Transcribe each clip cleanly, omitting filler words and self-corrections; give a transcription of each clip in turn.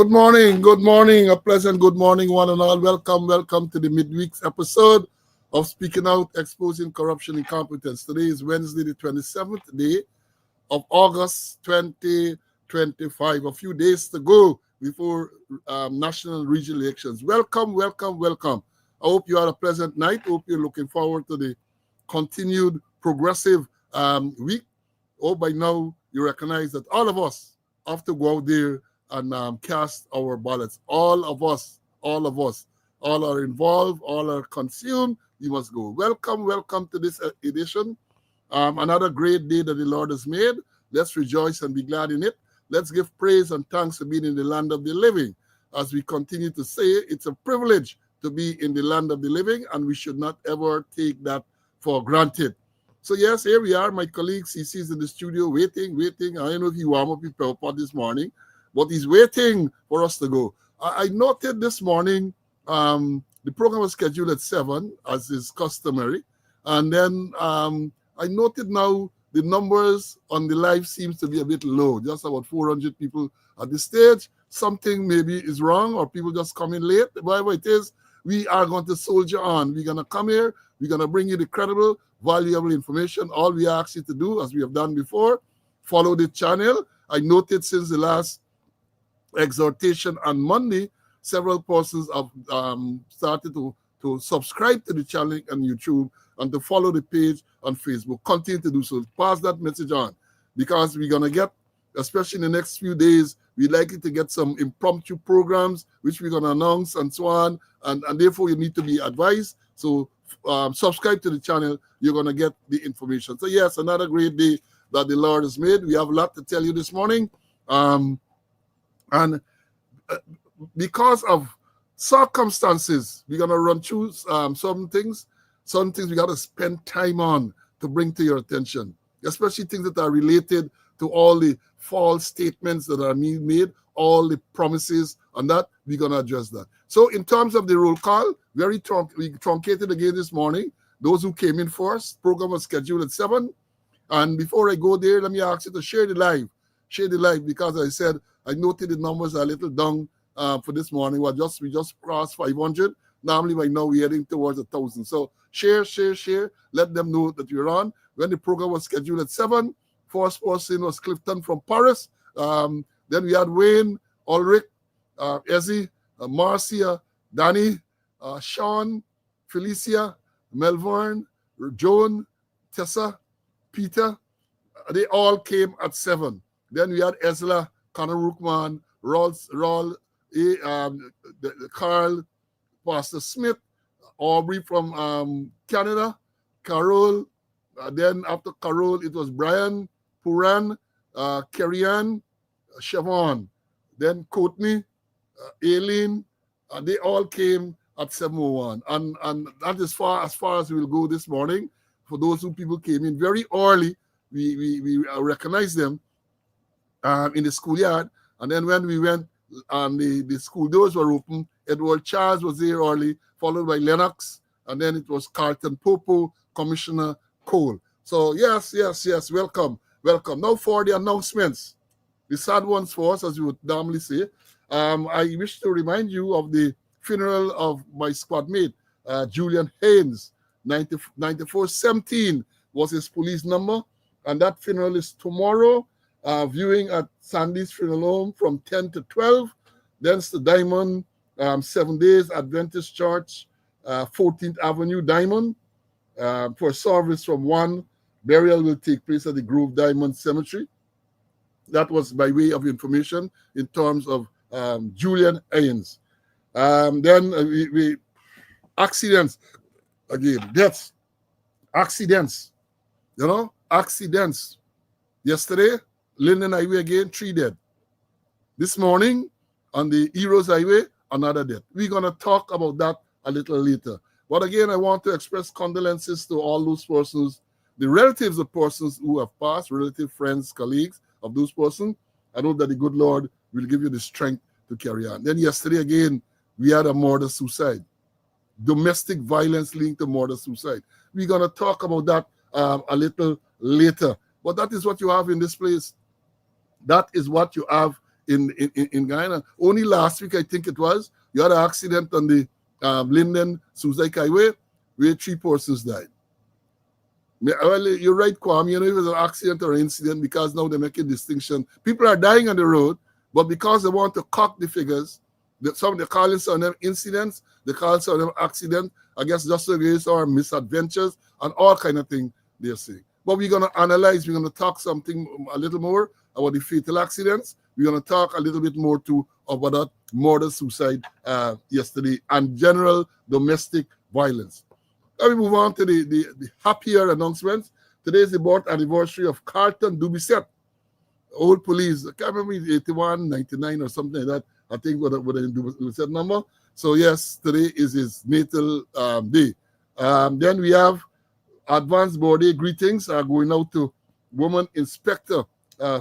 Good morning, a pleasant good morning, one and all. Welcome to the midweek's episode of Speaking Out, Exposing Corruption and Incompetence. Today is Wednesday, the 27th day of August 2025. A few days to go before national and regional elections. Welcome. I hope you had a pleasant night. I hope you're looking forward to the continued progressive week. Oh, by now you recognize that all of us have to go out there and cast our ballots. All of us, all are involved, all are consumed. You must go. Welcome to this edition. Another great day that the Lord has made. Let's rejoice and be glad in it. Let's give praise and thanks for being in the land of the living. As we continue to say, it's a privilege to be in the land of the living, and we should not ever take that for granted. So yes, here we are. My colleague CC is in the studio waiting. I don't know if he warm up his PowerPoint this morning, but he's waiting for us to go. I noted this morning, the program was scheduled at 7, as is customary. And then I noted now the numbers on the live seems to be a bit low, just about 400 people at this stage. Something maybe is wrong, or people just come in late. Whatever it is, we are going to soldier on. We're going to come here. We're going to bring you the credible, valuable information. All we ask you to do, as we have done before, follow the channel. I noted since the last exhortation on Monday, several persons have started to subscribe to the channel on YouTube and to follow the page on Facebook. Continue to do so. Pass that message on, because we're going to get, especially in the next few days, we're likely to get some impromptu programs, which we're going to announce and so on. And therefore, you need to be advised. So subscribe to the channel. You're going to get the information. So yes, another great day that the Lord has made. We have a lot to tell you this morning. And because of circumstances, we're going to run through some things we got to spend time on to bring to your attention, especially things that are related to all the false statements that are being made, all the promises, and that we're going to address that. So in terms of the roll call, we truncated again this morning. Those who came in first, program was scheduled at 7. And before I go there, let me ask you to share the live, because I said I noted the numbers are a little down for this morning. We just crossed 500. Normally by now we're heading towards 1,000. So share. Let them know that you're on. When the program was scheduled at 7, first person was Clifton from Paris. Then we had Wayne, Ulrich, Ezzy, Marcia, Danny, Sean, Felicia, Melbourne, Joan, Tessa, Peter. They all came at 7. Then we had Ezra, Connor Rookman, Carl, Pastor Smith, Aubrey from Canada, Carol. Then after Carol, it was Brian, Puran, Kerry-Ann, Siobhan. Then Courtney, Aileen. They all came at 7:01. And that is as far as we will go this morning. For those who people came in very early, we recognize them in the schoolyard. And then when we went and the school doors were open, Edward Charles was there early, followed by Lennox, and then it was Carlton Popo, Commissioner Cole. So yes, welcome. Now for the announcements, the sad ones for us, as you would normally say. I wish to remind you of the funeral of my squad mate, Julian Haynes. 9417 was his police number, and that funeral is tomorrow. Viewing at Sandy's Funeral Home from 10 to 12. Then it's the Diamond 7 Days Adventist Church, 14th Avenue, Diamond, for service from 1. Burial will take place at the Grove Diamond Cemetery. That was by way of information in terms of Julian Haynes. Then we accidents, again, deaths, accidents, accidents. Yesterday, Linden Highway again, 3 dead. This morning, on the Heroes Highway, another death. We're going to talk about that a little later. But again, I want to express condolences to all those persons, the relatives of persons who have passed, relative, friends, colleagues of those persons. I know that the good Lord will give you the strength to carry on. Then yesterday again, we had a murder-suicide. Domestic violence linked to murder-suicide. We're going to talk about that a little later. But that is what you have in this place. That is what you have in Guyana. Only last week, I think it was, you had an accident on the Linden Suicide Highway where 3 persons died. Well, you're right, Kwame. You know, it was an accident or incident because now they make a distinction. People are dying on the road, but because they want to cock the figures, some they call some of them incidents, they call some of them accidents. I guess just against our misadventures and all kind of thing they're saying. But we're gonna analyze. We're gonna talk something a little more about the fatal accidents. We're gonna talk a little bit more too about that murder suicide yesterday and general domestic violence. Let me move on to the happier announcements. Today is the birth anniversary of Carlton Dubisset, old police. I can't remember, 81, 99 or something like that. I think with a Dubisset number. So yes, today is his natal day. Then we have advanced birthday greetings are going out to woman inspector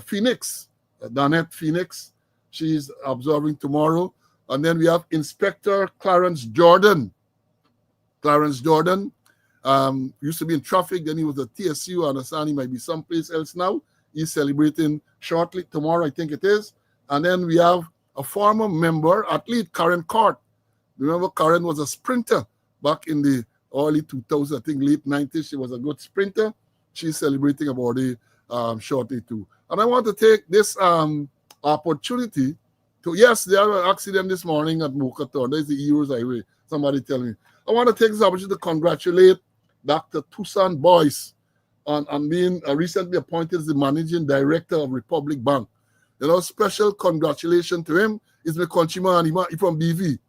Phoenix, Danette Phoenix. She's observing tomorrow. And then we have Inspector Clarence Jordan. Clarence Jordan used to be in traffic, then he was at TSU. I understand he might be someplace else now. He's celebrating shortly, tomorrow, I think it is. And then we have a former member, athlete, Karen Cort. Remember, Karen was a sprinter back in the early 2000s, I think late 90s. She was a good sprinter. She's celebrating a birthday shortly too. And I want to take this opportunity to, yes, there was an accident this morning at Mokaton. There's the Heroes Highway. Somebody tell me. I want to take this opportunity to congratulate Dr. Toussaint Boyce on being recently appointed as the managing director of Republic Bank. You know, special congratulations to him. He's my countryman. He's from BV.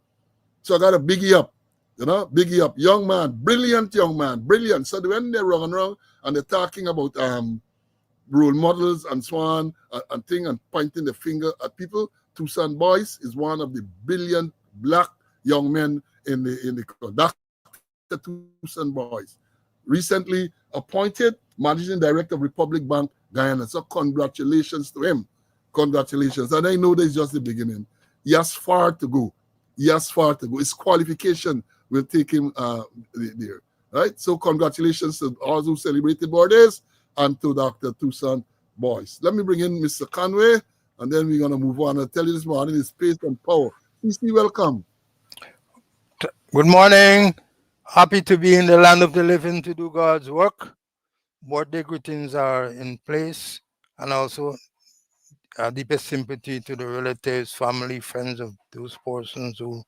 So I got a biggie up. You know, biggie up. Young man, brilliant young man, brilliant. So when they're running around and they're talking about role models and so on and thing and pointing the finger at people, Toussaint Boyce is one of the brilliant black young men in the Dr. Toussaint Boyce, recently appointed managing director of Republic Bank Guyana. So congratulations to him. Congratulations. And I know that's just the beginning. He has far to go. He has far to go. His qualification will take him there. Right? So congratulations to all who celebrated birthdays and to Dr. Toussaint Boyce. Let me bring in Mr. Conway, and then we're going to move on. I'll tell you this morning is Space and Power. CC, welcome. Good morning. Happy to be in the land of the living to do God's work. Birthday greetings are in place, and also deepest sympathy to the relatives, family, friends of those persons who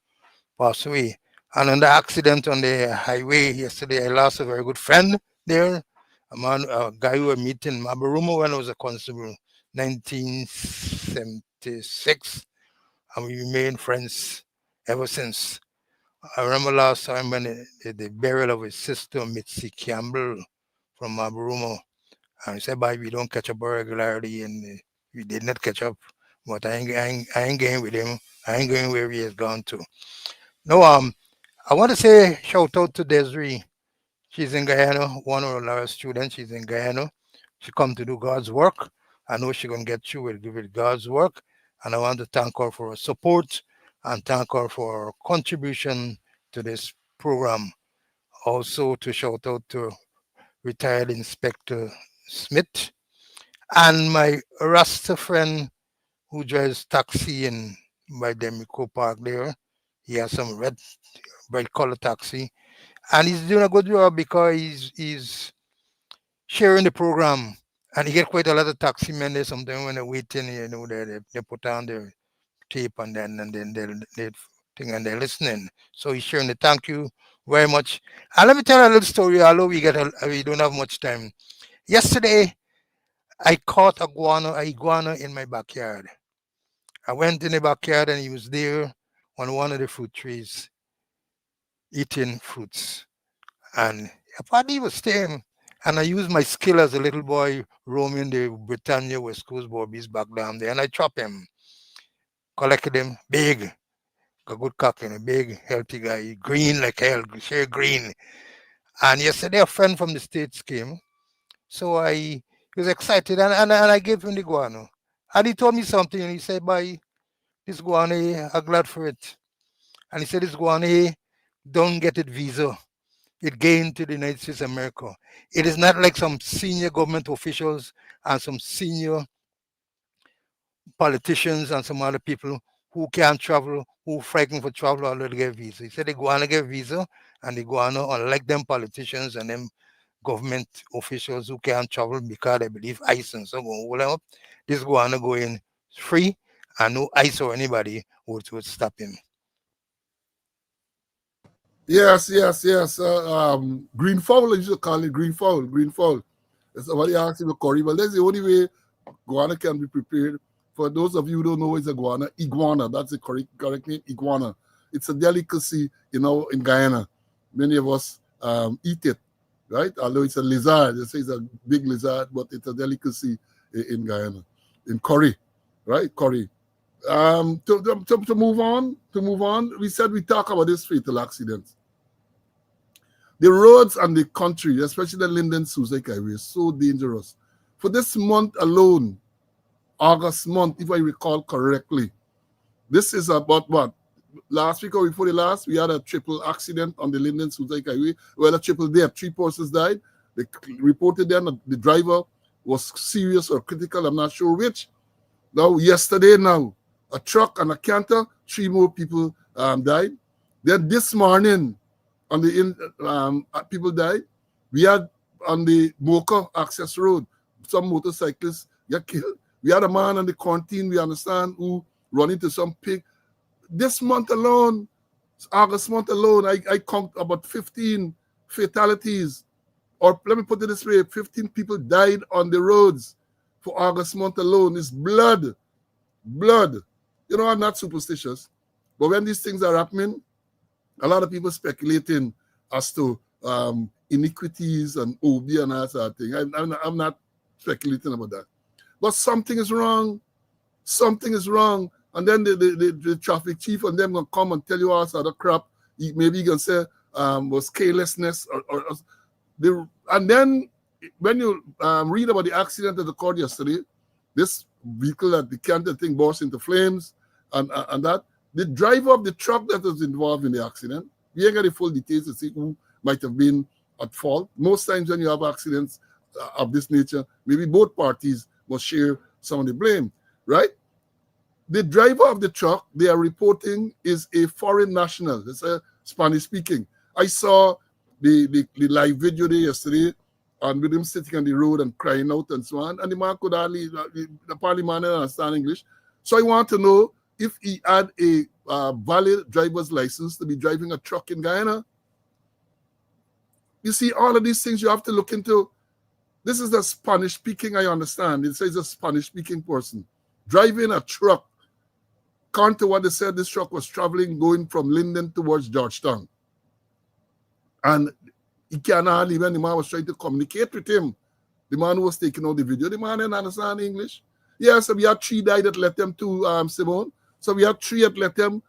passed away. And on the accident on the highway yesterday, I lost a very good friend there, a guy who I met in Mabaruma when I was a constable, 1976, and we remained friends ever since. I remember last time when the burial of his sister, Mitzi Campbell from Mabaruma, and he said, "Bye, we don't catch up regularly," and we did not catch up. But I ain't going with him. I ain't going where he has gone to. No, I want to say shout out to Desiree. She's in Guyana, one of our students. She's in Guyana. She come to do God's work. I know she's gonna get through with God's work, and I want to thank her for her support and thank her for her contribution to this program. Also to shout out to retired Inspector Smith and my Rasta friend who drives taxi in by Demico Park there. He has some bright color taxi, and he's doing a good job because he's sharing the program. And he get quite a lot of taxi men there sometimes when they're waiting, they put on their tape and then they thing and they're listening. So he's sharing it. Thank you very much. And let me tell you a little story, although we don't have much time. Yesterday I caught a iguana in my backyard. I went in the backyard and he was there on one of the fruit trees eating fruits. And apparently he was staying. And I used my skill as a little boy roaming the Britannia West Coast Bobbies back down there. And I chopped him, collected him, big, a good cock and a big, healthy guy, green like hell, sheer green. And yesterday a friend from the States came. So he was excited and I gave him the guano. And he told me something and he said, "Bye, this guano, I'm glad for it." And he said, "This guano, don't get it visa. It gained to the United States of America. It is not like some senior government officials and some senior politicians and some other people who can't travel, who frightened for travel or to get visa. He said they go on to get visa and they go on, unlike them politicians and them government officials who can't travel because they believe ICE and so on, hold them up. This go on to go in free and no ICE or anybody would stop him. Yes, yes, yes. Green fowl, I used to call it green fowl, green fowl. Somebody asked him a curry, but that's the only way guana can be prepared. For those of you who don't know what is a guana, iguana, that's the correct name, iguana. It's a delicacy, in Guyana. Many of us eat it, right? Although it's a lizard, they say it's a big lizard, but it's a delicacy in Guyana, in curry, right? Curry. To move on, we said we talk about this fatal accident. The roads and the country, especially the Linden Suzik Highway, is so dangerous. For this month alone, August month, if I recall correctly, this is about what? Last week or before the last, we had a triple accident on the Linden Suzik Highway. Well, a triple death. 3 persons died. They reported then that the driver was serious or critical. I'm not sure which. Now, yesterday a truck and a canter, 3 more people died. Then this morning, on the people died. We had on the Mocha Access Road, some motorcyclists got killed. We had a man on the quarantine, we understand, who run into some pig. This month alone, August month alone, I count about 15 fatalities. Or let me put it this way, 15 people died on the roads for August month alone. It's blood. I'm not superstitious. But when these things are happening, a lot of people speculating as to iniquities and OB and that sort of thing. I'm not speculating about that. But something is wrong. Something is wrong. And then the traffic chief and them going to come and tell you all sort of crap. Maybe you can say was carelessness. And then when you read about the accident that occurred yesterday, this vehicle that the canter thing burst into flames and that, the driver of the truck that was involved in the accident, we ain't got the full details to see who might have been at fault. Most times when you have accidents of this nature, maybe both parties must share some of the blame, right? The driver of the truck they are reporting is a foreign national. It's a Spanish speaking. I saw the live video there yesterday, and with him sitting on the road and crying out and so on. And the man could hardly, the man didn't understand English. So I want to know if he had a valid driver's license to be driving a truck in Guyana. You see, all of these things you have to look into. This is a Spanish speaking, I understand. It says a Spanish speaking person driving a truck. According to what they said, this truck was traveling, going from Linden towards Georgetown. And he can't hardly, when the man was trying to communicate with him, the man who was taking out the video, the man didn't understand English. Yeah, so we had 3 died that let them to Simone. So we had 3 that let them.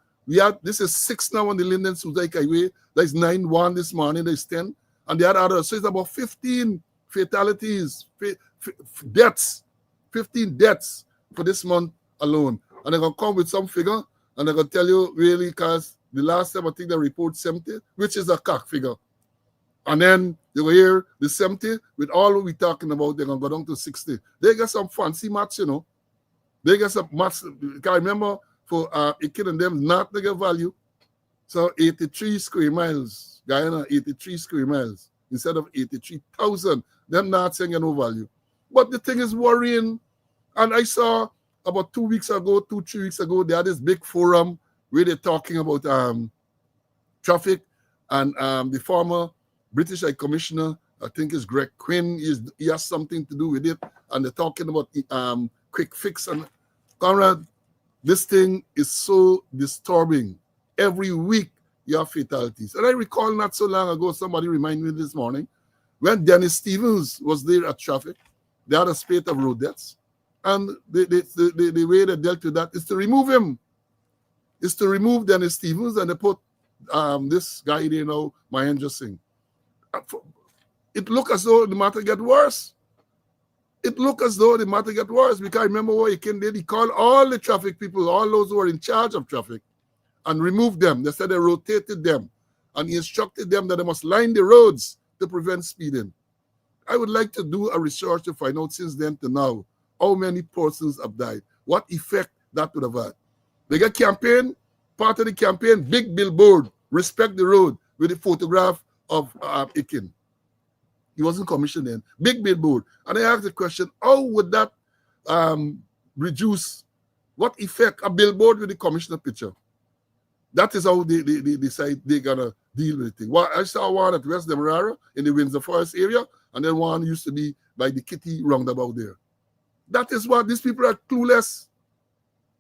This is 6 now on the Linden Suzik Highway. There's 9-1 this morning, there's 10. And the other others. So it's about 15 fatalities, deaths, 15 deaths for this month alone. And they're going to come with some figure, and they're going to tell you really, because the last time I think they report 70, which is a cock figure. And then they will hear the 70, with all we're talking about, they're going to go down to 60. They got some fancy maths, They got some maths. I remember for a kid and them not to get value. So 83 square miles, Guyana, 83 square miles instead of 83,000. Them not saying no value. But the thing is worrying. And I saw about 2 weeks ago, 2-3 weeks ago, they had this big forum where they're talking about traffic, and the former British High Commissioner, I think is Greg Quinn, he has something to do with it, and they're talking about quick fix. And Conrad, this thing is so disturbing. Every week you have fatalities. And I recall not so long ago, somebody reminded me this morning, when Dennis Stevens was there at traffic, they had a spate of road deaths. And the way they dealt with that is to remove him. Is to remove Dennis Stevens, and they put this guy there now, Mahendra Singh. It looked as though the matter get worse. Because I remember what he came there, he called all the traffic people, all those who were in charge of traffic, and removed them. They said they rotated them, and he instructed them that they must line the roads to prevent speeding. I would like to do a research to find out since then to now how many persons have died. what effect that would have had. They get campaign, part of the campaign, big billboard, respect the road, with a photograph of Ikin. He wasn't commissioned then. Big billboard. And I asked the question, how would that reduce, what effect a billboard with the commissioner picture? That is how they decide they're going to deal with it. Well, I saw one at West Demerara in the Windsor Forest area, and then one used to be by the Kitty roundabout there. That is what these people are clueless.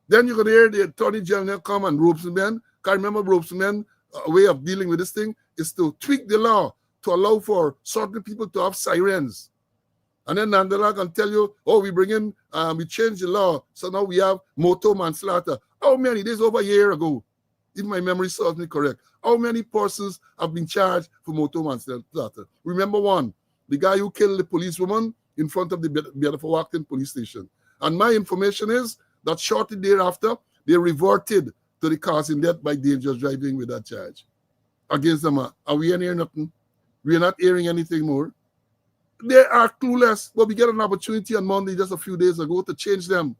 Then you're going to hear the Attorney General come and Robeson. Can't remember Robeson, a way of dealing with this thing is to tweak the law to allow for certain people to have sirens. And then Nandela can tell you, oh, we changed the law, so now we have motor manslaughter. How many? This over a year ago, if my memory serves me correct. How many persons have been charged for motor manslaughter? Remember one, the guy who killed the policewoman in front of the Bedford-Walkton police station. And my information is that shortly thereafter, they reverted to the causing death by dangerous driving with that charge against them. Are we in here nothing? We are not hearing anything more. They are clueless, but we get an opportunity on Monday just a few days ago to change them,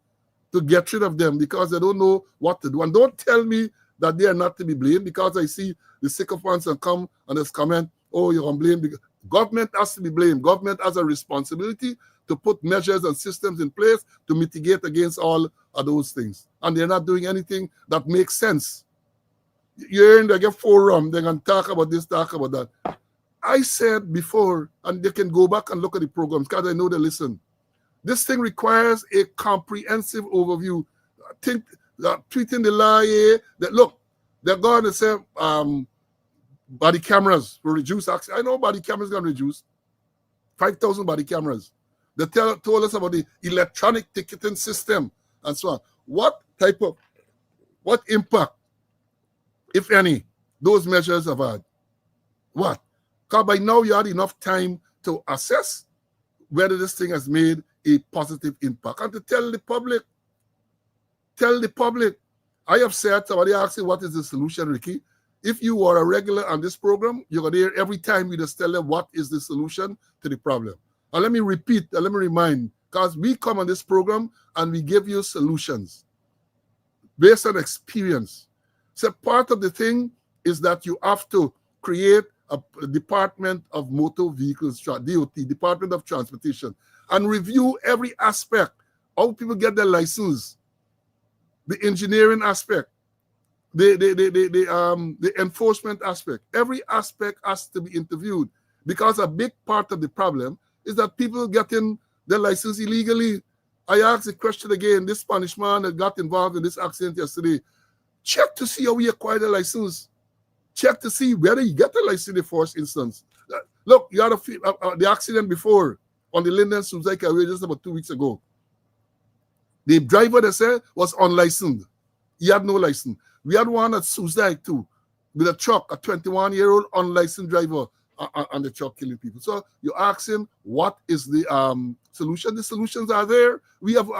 to get rid of them because they don't know what to do. And don't tell me that they are not to be blamed because I see the sycophants and come and just comment, oh, you're on blame. Government has to be blamed. Government has a responsibility to put measures and systems in place to mitigate against all of those things. And they're not doing anything that makes sense. You're hearing they get forum, they're going to talk about this, talk about that. I said before, and they can go back and look at the programs because I know they listen. This thing requires a comprehensive overview. I think that tweeting the lie, that look, they're going to say body cameras will reduce accidents. I know body cameras going to reduce 5,000 body cameras. They told us about the electronic ticketing system and so on. What impact, if any, those measures have had? What? Because by now you had enough time to assess whether this thing has made a positive impact. And to tell the public, I have said, somebody asked me, what is the solution, Ricky? If you are a regular on this program, you're going to hear every time we just tell them what is the solution to the problem. And let me repeat, and let me remind, because we come on this program and we give you solutions based on experience. So part of the thing is that you have to create a Department of Motor Vehicles, DOT, Department of Transportation, and review every aspect, how people get their license, the engineering aspect, the enforcement aspect. Every aspect has to be interviewed because a big part of the problem is that people getting their license illegally. I asked the question again, this Spanish man that got involved in this accident yesterday, check to see how he acquired a license. Check to see whether he got the license in the first instance. Look, you had the accident before on the Linden Suzaika Highway just about 2 weeks ago. The driver, they said, was unlicensed. He had no license. We had one at Suzaik too, with a truck, a 21-year-old unlicensed driver on the truck killing people. So you're asking, what is the solution? The solutions are there. We have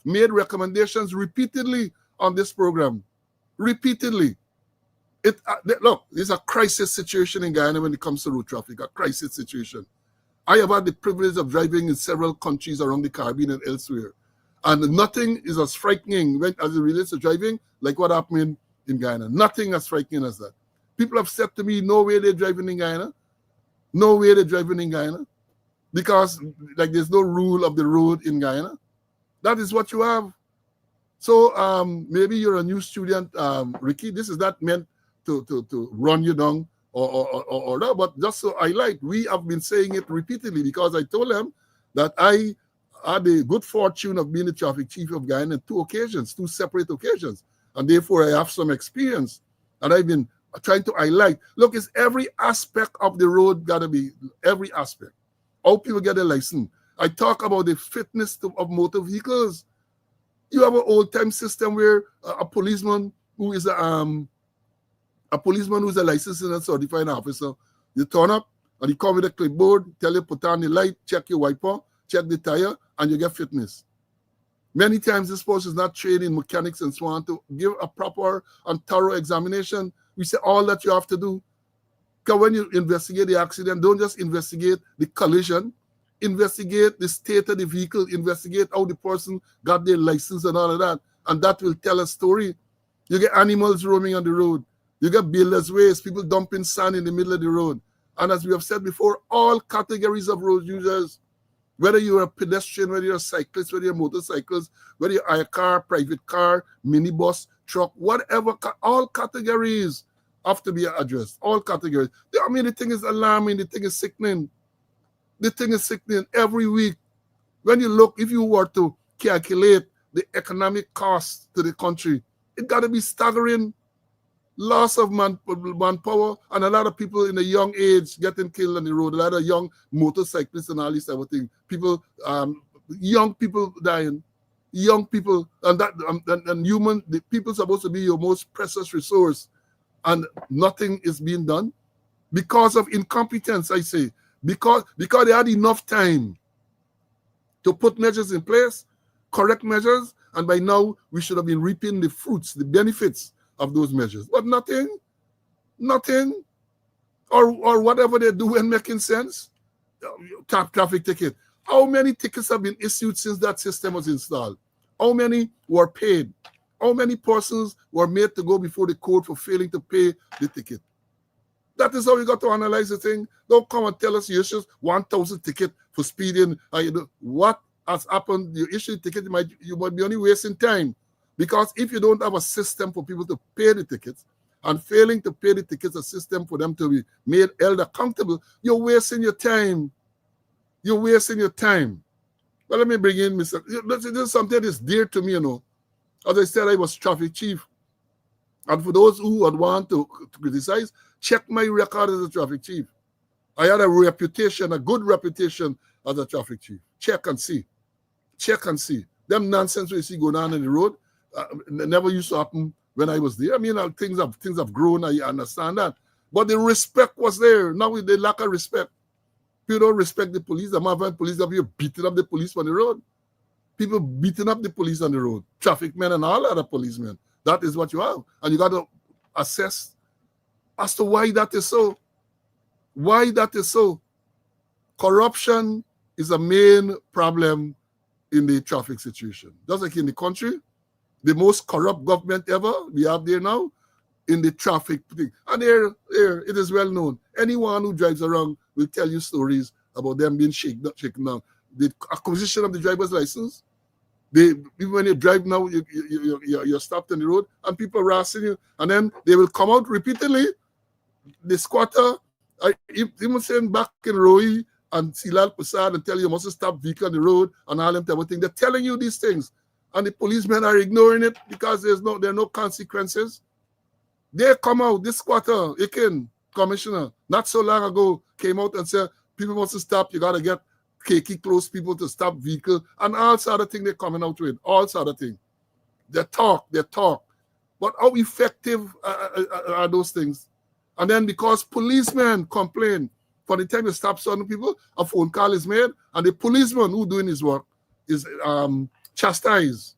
made recommendations repeatedly on this program. Repeatedly. Look, there's a crisis situation in Guyana when it comes to road traffic, a crisis situation. I have had the privilege of driving in several countries around the Caribbean and elsewhere. And nothing is as frightening as it relates to driving like what happened in Guyana. Nothing as frightening as that. People have said to me, no way they're driving in Guyana. No way they're driving in Guyana. Because like there's no rule of the road in Guyana. That is what you have. So maybe you're a new student, Ricky. This is not meant to run you down or that, but just so I like, we have been saying it repeatedly because I told them that I had the good fortune of being the traffic chief of Guyana on two separate occasions. And therefore I have some experience. And I've been trying to highlight, look, it's every aspect of the road gotta be, every aspect. How people get a license. I talk about the fitness of motor vehicles. You have an old-time system where a policeman who is a licensed and certified officer, you turn up and you come with a clipboard, tell you put on the light, check your wiper, check the tire, and you get fitness. Many times this person is not trained in mechanics and so on to give a proper and thorough examination. We say all that you have to do. Because when you investigate the accident, don't just investigate the collision. investigate the state of the vehicle, investigate how the person got their license and all of that, and that will tell a story. You get animals roaming on the road. You get builders' waste, people dumping sand in the middle of the road. And as we have said before, all categories of road users, whether you're a pedestrian, whether you're a cyclist, whether you're motorcycles, whether you're a car, private car, minibus, truck, whatever, all categories have to be addressed. All categories. I mean, the thing is alarming. The thing is sickening. The thing is sickening every week. When you look, if you were to calculate the economic cost to the country, it got to be staggering. Loss of manpower, and a lot of people in a young age getting killed on the road. A lot of young motorcyclists and all this type of thing. People, young people dying, young people, and that and human. The people supposed to be your most precious resource, and nothing is being done because of incompetence. I say because they had enough time to put measures in place, correct measures, and by now we should have been reaping the fruits, the benefits of those measures. But nothing, or whatever they do when making sense. Traffic ticket. How many tickets have been issued since that system was installed? How many were paid? How many persons were made to go before the court for failing to pay the ticket? That is how you got to analyze the thing. Don't come and tell us you issued 1,000 tickets for speeding. What has happened? You issue a ticket, you might be only wasting time. Because if you don't have a system for people to pay the tickets, and failing to pay the tickets, a system for them to be made held accountable, you're wasting your time. You're wasting your time. But let me bring in Mr. This is something that's dear to me, you know. As I said, I was traffic chief. And for those who would want to criticize, check my record as a traffic chief. I had a reputation, a good reputation as a traffic chief. Check and see. Check and see. Them nonsense we see going on in the road, never used to happen when I was there. I mean, things have grown. I understand that, but the respect was there. Now they lack of respect. People don't respect the police. The Marvin police have you beating up the police on the road. People beating up the police on the road. Traffic men and all other policemen. That is what you have, and you got to assess as to why that is so. Why that is so. Corruption is a main problem in the traffic situation. Just like in the country, the most corrupt government ever we have there now in the traffic thing. And here it is well known. Anyone who drives around will tell you stories about them being shaken down. The acquisition of the driver's license, even when you drive now, you're stopped on the road and people are harassing you. And then they will come out repeatedly. The squatter, even saying back in Roy and Silal Prasad and tell you must stop vehicle on the road and all them type of thing. They're telling you these things. And the policemen are ignoring it because there are no consequences. They come out, this squatter, Ikin, commissioner, not so long ago, came out and said, people must stop, you got to get cakey close people to stop vehicle, and all sort of thing they're coming out with, all sort of thing. They talk. But how effective are those things? And then because policemen complain, for the time you stop certain people, a phone call is made, and the policeman who doing his work is chastised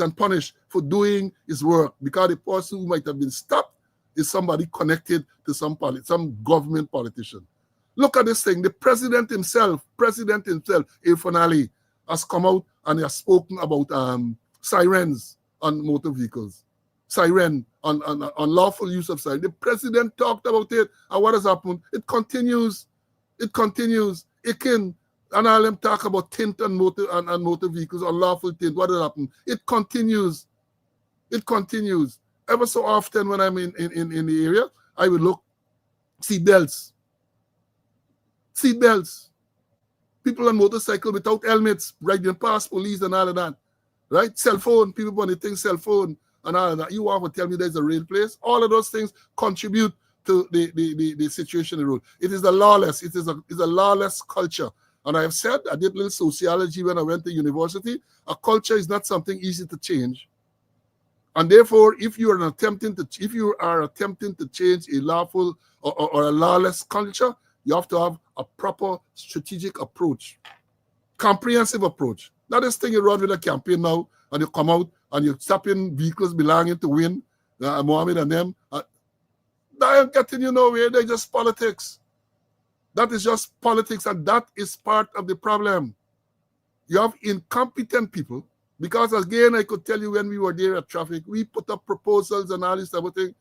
and punished for doing his work, because the person who might have been stopped is somebody connected to some government politician. Look at this thing. The president himself, Irfan Ali, has come out and has spoken about sirens on motor vehicles. Siren, on unlawful use of siren. The president talked about it, and what has happened? It continues. It can, and all them talk about tint on motor vehicles, unlawful tint. What has happened? It continues. Ever so often when I'm in the area, I will look, seat belts. People on motorcycle without helmets, riding past police and all of that. Right? Cell phone, people want to think cell phone and all of that. You want to tell me there's a real place? All of those things contribute to the situation in the road. It is a lawless culture. And I have said, I did a little sociology when I went to university. A culture is not something easy to change. And therefore, if you are attempting to change a lawful or a lawless culture, you have to have a proper strategic approach, comprehensive approach. Not this thing you run with a campaign now, and you come out and you're stopping vehicles belonging to Win, Mohammed and them. They ain't getting you nowhere. They're just politics. That is just politics, and that is part of the problem. You have incompetent people, because again, I could tell you when we were there at traffic, we put up proposals and all this type of thing.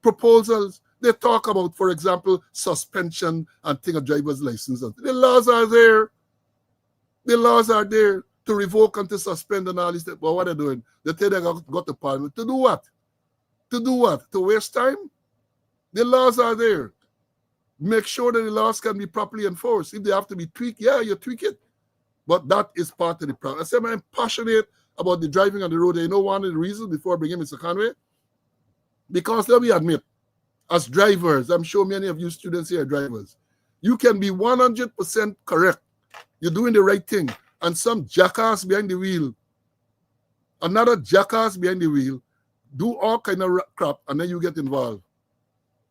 Proposals, they talk about, for example, suspension and thing of driver's license. The laws are there. The laws are there to revoke and to suspend and all this. But what are they doing? They tell they got the parliament. To do what? To do what? To waste time? The laws are there. Make sure that the laws can be properly enforced. If they have to be tweaked, yeah, you tweak it. But that is part of the problem. I said I'm passionate about the driving on the road. You know one of the reasons before I bring in Mr. Conway? Because let me admit, as drivers, I'm sure many of you students here are drivers, you can be 100% correct. You're doing the right thing. And some jackass behind the wheel, another jackass behind the wheel, do all kind of crap, and then you get involved.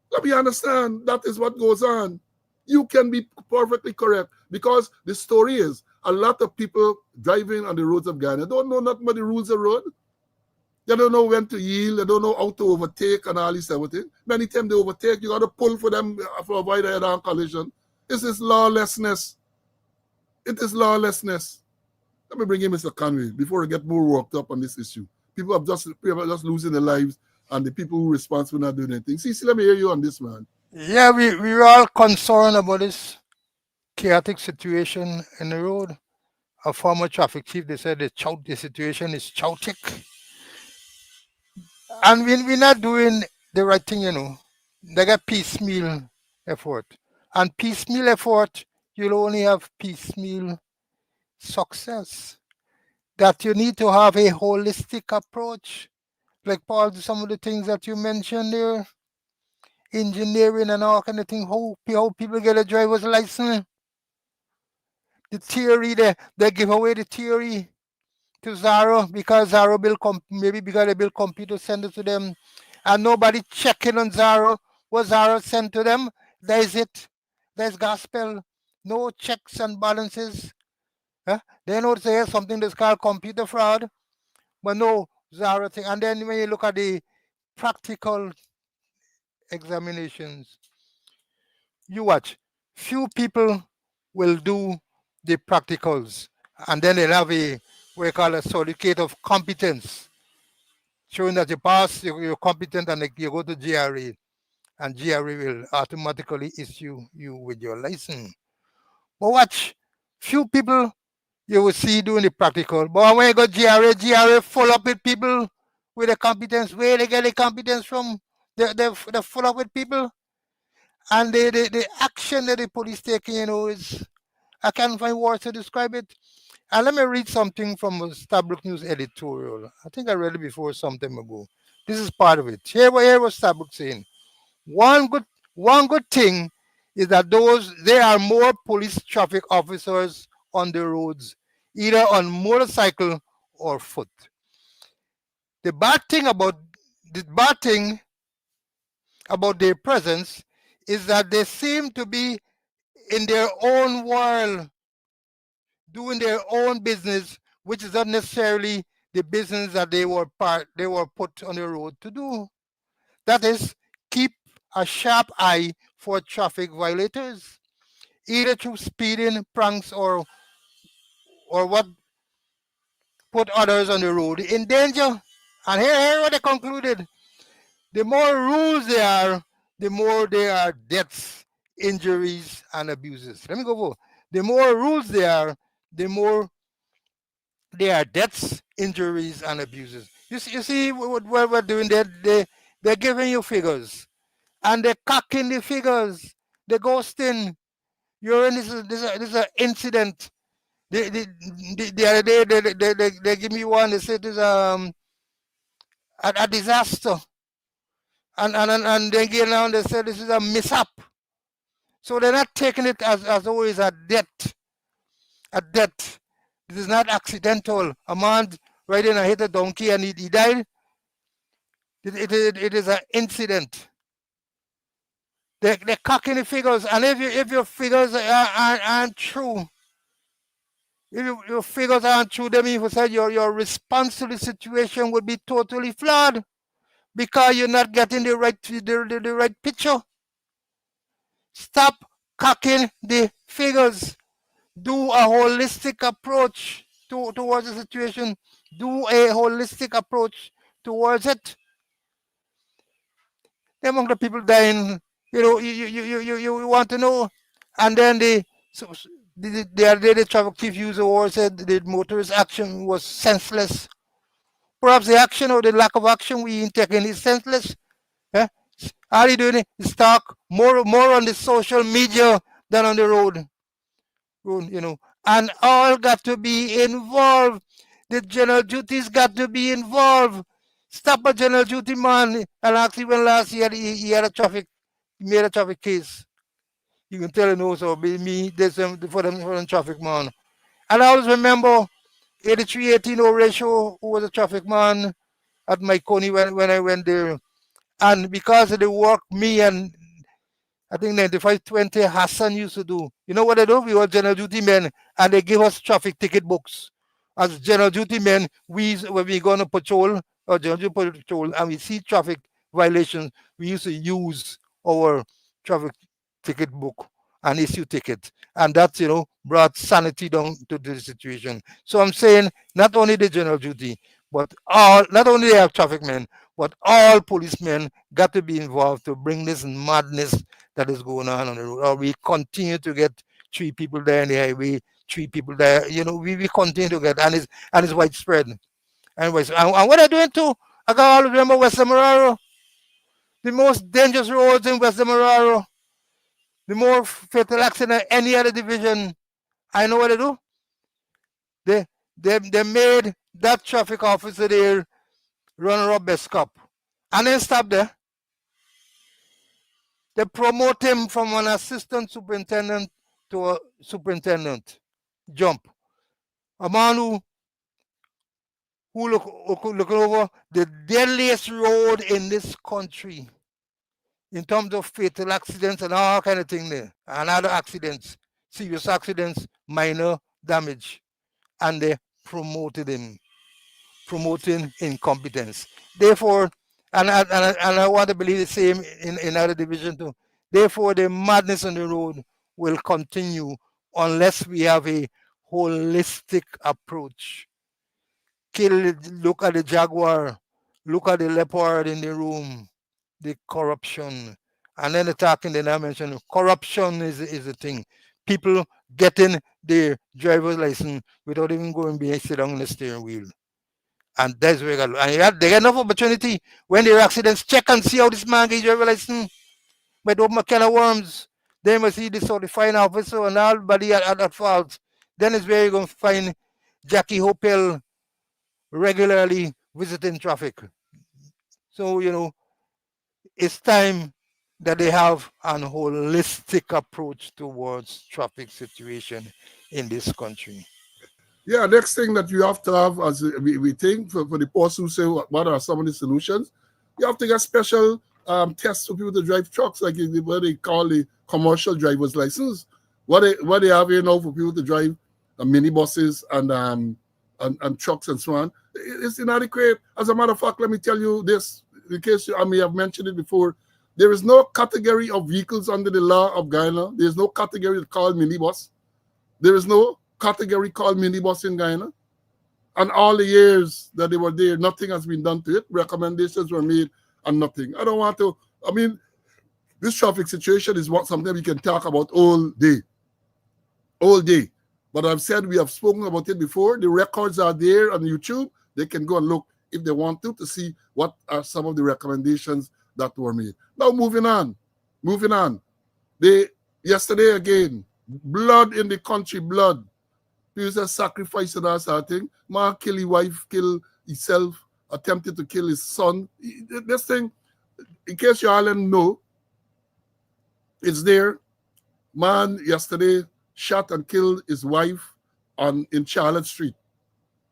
Let me understand, that is what goes on. You can be perfectly correct, because the story is a lot of people driving on the roads of Ghana don't know nothing about the rules of the road. They don't know when to yield. They don't know how to overtake and all this everything. Many times they overtake, you got to pull for them for avoid a head-on collision. This is lawlessness. It is lawlessness. Let me bring in Mr. Conway before I get more worked up on this issue. People are just losing their lives, and the people who are responsible not doing anything. See, let me hear you on this, man. Yeah, we're all concerned about this chaotic situation in the road. A former traffic chief, they said the situation is chaotic. And we're not doing the right thing, you know. They got piecemeal effort. And piecemeal effort, you'll only have piecemeal success. That you need to have a holistic approach. Like Paul, some of the things that you mentioned there, engineering and all kind of thing, how people get a driver's license. The theory, they give away the theory to Zaro because Zaro maybe because they build computer center to them, and nobody checking on Zaro what Zaro sent to them. There's it. There's gospel. No checks and balances. Huh? They know there's something that's called computer fraud, but no Zaro thing. And then when you look at the practical examinations, you watch. Few people will do the practicals, and then they'll have what you call a certificate of competence, showing that you pass, you're competent, and you go to GRE, and GRE will automatically issue you with your license. But watch, few people you will see doing the practical, but when you go GRE full up with people with the competence. Where they get the competence from? They're full up with people, and the action that the police taking, is, I can't find words to describe it. And let me read something from a Stabrook News editorial. I think I read it before some time ago. This is part of it. Here was Stabrook saying, one good thing is that there are more police traffic officers on the roads, either on motorcycle or foot. The bad thing about their presence is that they seem to be in their own world, doing their own business, which is not necessarily the business that they were put on the road to do. That is, keep a sharp eye for traffic violators, either through speeding, pranks, or what put others on the road in danger. And here what they concluded: the more rules there are, the more there are deaths, injuries, and abuses. Let me go over. The more rules there are, the more there are deaths, injuries, and abuses. You see what we're doing? They're giving you figures, and they're cocking the figures. They're ghosting. You're in this is an incident. The other day they give me one. They said it's a disaster, and then again now they said this is a mishap. So they're not taking it as always a death. A death. This is not accidental. A man riding and hit a donkey and he died. It is an incident. They're cocking the figures, and if your figures aren't true, if your figures aren't true, then you said your response to the situation would be totally flawed because you're not getting the right picture. Stop cocking the figures. Do a holistic approach towards the situation. Do a holistic approach towards it. Among the people dying, you want to know. And then the other day the traffic chief used the word, said the motorist action was senseless. Perhaps the action or the lack of action we taking is senseless. Eh? All you doing is talk more on the social media than on the road. And all got to be involved. The general duties got to be involved. Stop a general duty man and ask him when last year he had a traffic, he made a traffic case. You can tell him no, so be me, this for them traffic man. And I always remember 83-18 ratio, who was a traffic man at my Coney when I went there. And because of the work me and I think 95-20 Hassan used to do. You know what they do? We were general duty men and they give us traffic ticket books. As general duty men, when we go on a patrol or general duty patrol and we see traffic violations, we used to use our traffic ticket book and issue ticket. And that's, brought sanity down to the situation. So I'm saying not only the general duty, but not only the traffic men, but all policemen got to be involved to bring this madness that is going on the road. Or we continue to get 3 people there on the highway, 3 people there. We continue to get, and it's widespread. And what I'm doing too, I can always remember West Moraro, the most dangerous roads in West Moraro, the more fatal accident in any other division. I know what they do. They made that traffic officer there runner-up best cop, and then stop there. They promote him from an assistant superintendent to a superintendent. Jump. A man who look over the deadliest road in this country in terms of fatal accidents and all kind of thing there. And other accidents, serious accidents, minor damage. And they promoted him, promoting incompetence. Therefore, and I want to believe the same in other division too. Therefore, the madness on the road will continue unless we have a holistic approach. Look at the jaguar, look at the leopard in the room, the corruption. And then the talking that I mentioned, corruption is a thing. People getting their driver's license without even going behind, sit down on the steering wheel. And that's where they get enough opportunity when there are accidents. Check and see how this man gets driver's license. But open a can of worms. Then we see this certifying officer and everybody at fault. Then it's where you're going to find Jackie Hopel regularly visiting traffic. So, it's time that they have an holistic approach towards traffic situation in this country. Yeah, next thing that you have to have, as we think, for the person who say what are some of the solutions, you have to get special tests for people to drive trucks, like what they call the commercial driver's license. What they have here now for people to drive minibuses and trucks and so on. It's inadequate. As a matter of fact, let me tell you this, in case I may have mentioned it before. There is no category of vehicles under the law of Guyana. There is no category called minibus. There is no category called minibus in Guyana. And all the years that they were there, nothing has been done to it. Recommendations were made and nothing. I don't want to, this traffic situation is something we can talk about all day. All day. But I've said we have spoken about it before. The records are there on YouTube. They can go and look if they want to see what are some of the recommendations that were made. Now, moving on. Yesterday again, blood in the country, blood. People are sacrificing that sort of thing. Man kill his wife, kill himself, attempted to kill his son. This thing, in case you all didn't know, it's there. Man yesterday shot and killed his wife in Charlotte Street.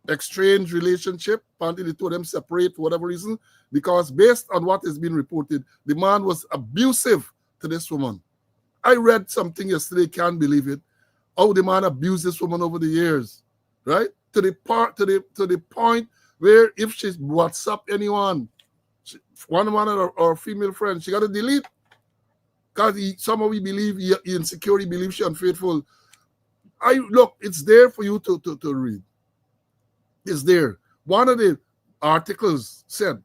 Exchange relationship. Apparently they told them separate for whatever reason, because based on what has been reported, the man was abusive to this woman. I read something yesterday, can't believe it. How the man abused this woman over the years, right? To the point where if she WhatsApp anyone, one of her female friends, she got to delete. Because somehow he believe he insecure, he believes she unfaithful. Look, it's there for you to read. It's there. One of the articles said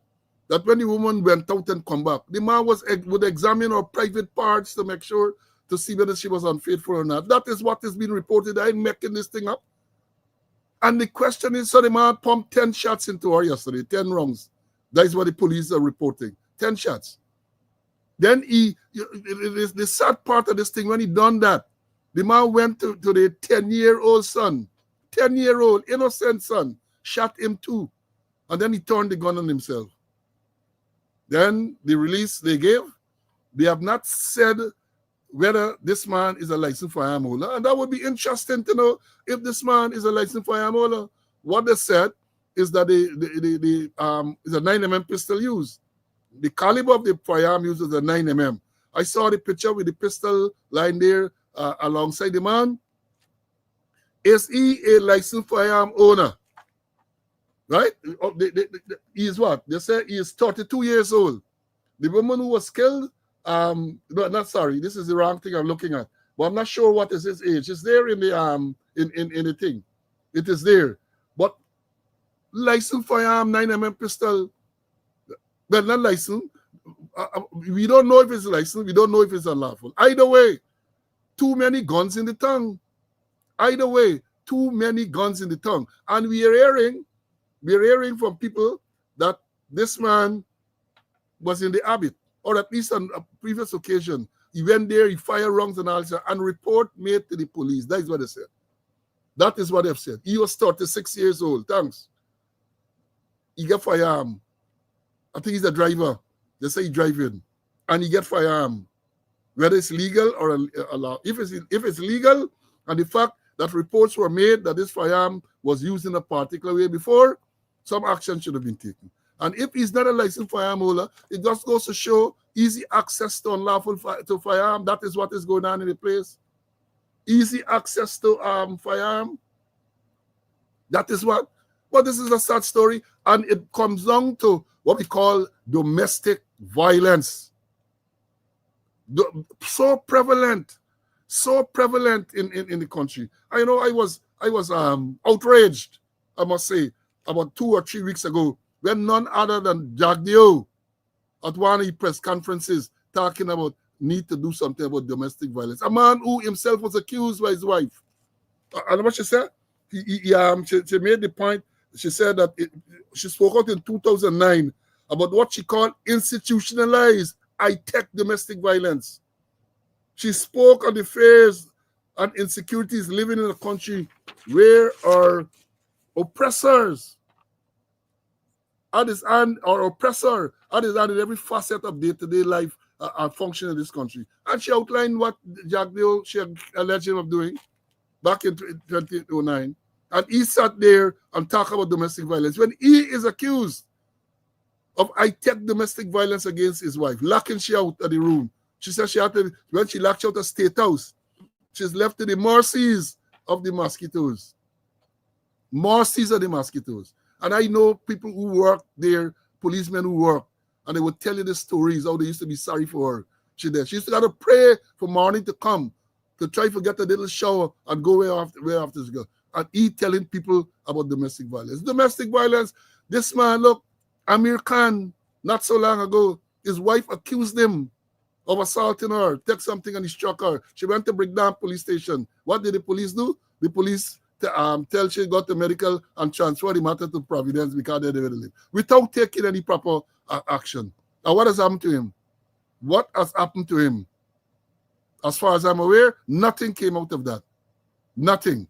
that when the woman went out and come back, the man would examine her private parts to make sure to see whether she was unfaithful or not. That is what is being reported. I ain't making this thing up. And the question is, so the man pumped 10 shots into her yesterday, 10 rounds. That is what the police are reporting. 10 shots. Then the sad part of this thing, when he done that, the man went to the 10-year-old son, 10-year-old innocent son, shot him too. And then he turned the gun on himself. Then the release they gave, they have not said whether this man is a licensed firearm holder. And that would be interesting to know if this man is a licensed firearm holder. What they said is that is a 9mm pistol used. The caliber of the firearm used is a 9mm. I saw the picture with the pistol lying there alongside the man. Is he a licensed firearm owner? Right? He is what? They say he is 32 years old. The woman who was killed, no, not sorry, this is the wrong thing I'm looking at. But I'm not sure what is his age. It's there in the in the thing. It is there. But licensed firearm, 9mm pistol, well, not licensed. We don't know if it's licensed. We don't know if it's unlawful. Either way, too many guns in the tongue. Either way, too many guns in the tongue. And we're hearing from people that this man was in the habit, or at least on a previous occasion, he went there, he fired rounds and all that, and report made to the police. That is what they said. That is what they've said. He was 36 years old. Thanks. He got firearm. I think he's a driver. They say he's driving. And he get firearm. Whether it's legal or allowed. If it's legal, and the fact that reports were made that this firearm was used in a particular way before, some action should have been taken. And if he's not a licensed firearm holder, it just goes to show easy access to unlawful firearm. That is what is going on in the place. Easy access to firearm. That is what. But this is a sad story, and it comes down to what we call domestic violence. So prevalent in the country. I know I was outraged, I must say, about 2 or 3 weeks ago, when none other than Jagdeo at one of the press conferences talking about need to do something about domestic violence. A man who himself was accused by his wife. And what she said? She made the point. She said that she spoke out in 2009 about what she called institutionalized high-tech domestic violence. She spoke on the fears and insecurities living in a country where our oppressors at his hand, or oppressor at his hand in every facet of day-to-day life and function in this country. And she outlined what Jagdeo she alleged him of doing back in 2009. And he sat there and talked about domestic violence when he is accused of high-tech domestic violence against his wife, locking she out of the room. She said she had to, when she locked out a state house, she's left to the mercies of the mosquitoes. Mercies of the mosquitoes. And I know people who work there, policemen who work, and they would tell you the stories, how they used to be sorry for her. She used to have to pray for morning to come, to try to get a little shower and go where after she go. And he telling people about domestic violence. Domestic violence, this man, look, Amir Khan, not so long ago, his wife accused him of assaulting her, take something and he struck her. She went to Brigdam police station. What did the police do? The police tell she got the medical and transfer the matter to Providence because they didn't live, without taking any proper action. And what has happened to him? What has happened to him? As far as I'm aware, nothing came out of that. Nothing.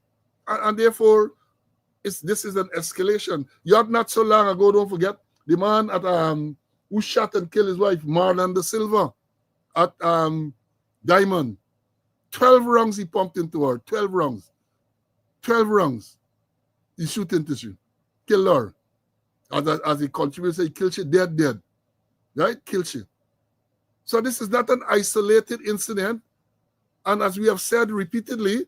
And therefore, this is an escalation. You had not so long ago, don't forget, the man at who shot and killed his wife, Marlon De Silva, at Diamond. 12 rounds he pumped into her. 12 rounds. 12 rounds. He shoot into she. Kill her. As he contributes, he killed she dead. Right? Kill she. So this is not an isolated incident. And as we have said repeatedly,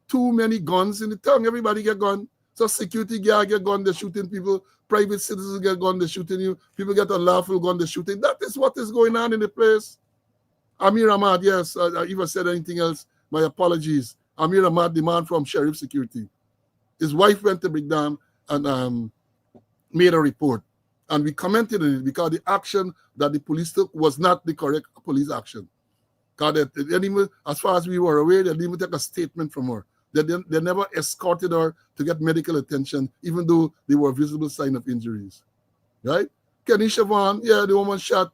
too many guns in the tongue. Everybody get gun. So security guard get gun, they're shooting people. Private citizens get gun, they're shooting you. People get unlawful gun, they're shooting. That is what is going on in the place. Amir Ahmad, yes. If I said anything else, my apologies. Amir Ahmad, the man from Sheriff Security. His wife went to Bigdam and made a report. And we commented on it because the action that the police took was not the correct police action. Because as far as we were aware, they didn't even take a statement from her. They never escorted her to get medical attention, even though there were visible signs of injuries. Right? Kenisha Vaughn, yeah, the woman shot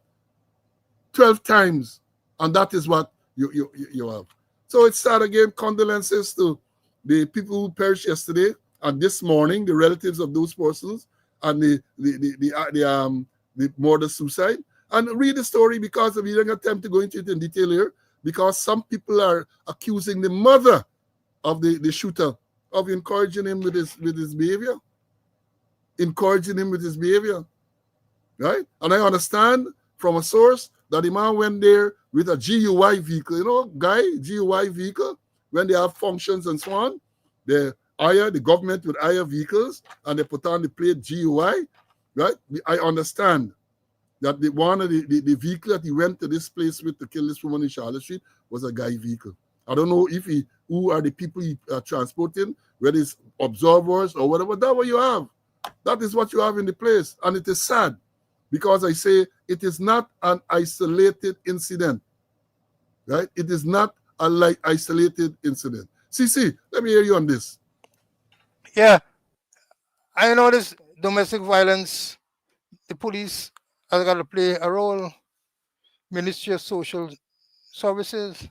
12 times, and that is what you have. So it's sad again. Condolences to the people who perished yesterday and this morning, the relatives of those persons, and the murder suicide. And read the story because we don't have time to go into it in detail here, because some people are accusing the mother of the shooter of encouraging him with his behavior. Encouraging him with his behavior. Right? And I understand from a source that the man went there with a GUI vehicle, GUI vehicle, when they have functions and so on, the government would hire vehicles and they put on the plate GUI, right? I understand that one of the vehicle that he went to this place with to kill this woman in Charlotte Street was a guy vehicle. I don't know who are the people he transporting, whether it's observers or whatever. That's what you have. That is what you have in the place. And it is sad because I say it is not an isolated incident, right? It is not a isolated incident. CC, let me hear you on this. Yeah, I know this domestic violence, the police has got to play a role, Ministry of Social Services.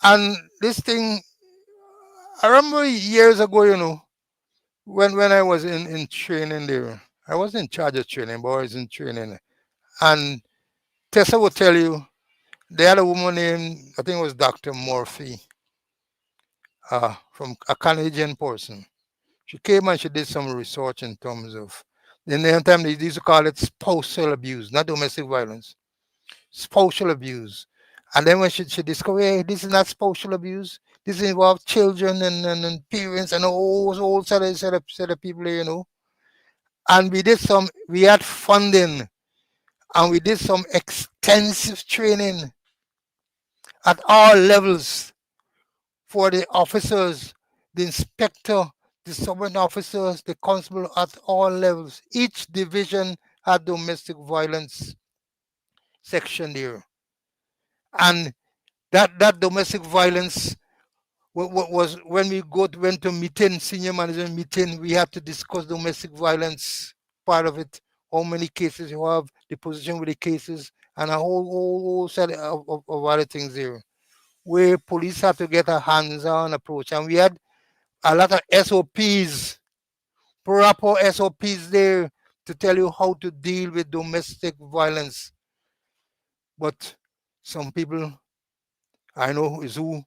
And this thing, I remember years ago, when I was in training there, I was in charge of training, but I was in training. And Tessa will tell you, they had a woman named, I think it was Dr. Murphy, from a Canadian person. She came and she did some research in terms of, in the time they used to call it spousal abuse, not domestic violence, spousal abuse. And then when she discovered, hey, this is not spousal abuse, this involves children and parents and a whole set of people. And we had funding and we did some extensive training at all levels for the officers, the inspector, the sub officers, the constable at all levels. Each division had domestic violence section there. And that domestic violence was when we went to meeting, senior management meeting, we had to discuss domestic violence part of it, how many cases you have, the position with the cases, and a whole set of other things there, where police had to get a hands-on approach. And we had a lot of SOPs, proper SOPs there to tell you how to deal with domestic violence. But some people I know is who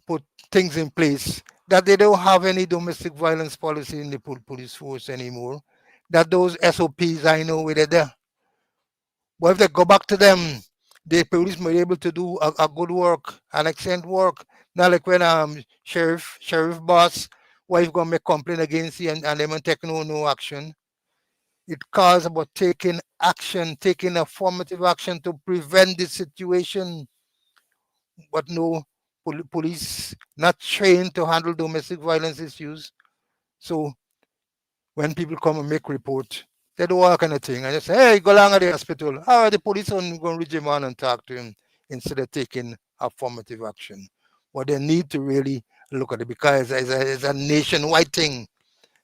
put things in place that they don't have any domestic violence policy in the police force anymore. That those SOPs I know where they're there. But if they go back to them, the police may be able to do a good work, an excellent work. Not like when sheriff boss wife gonna make complaint against you and they might take no action. It calls about taking action, taking affirmative action to prevent this situation. But no, police not trained to handle domestic violence issues. So when people come and make report, they do all kind of thing. And they say, hey, go along to the hospital. Oh, the police are going to reach him on and talk to him instead of taking affirmative action. But they need to really look at it because it's a nationwide thing.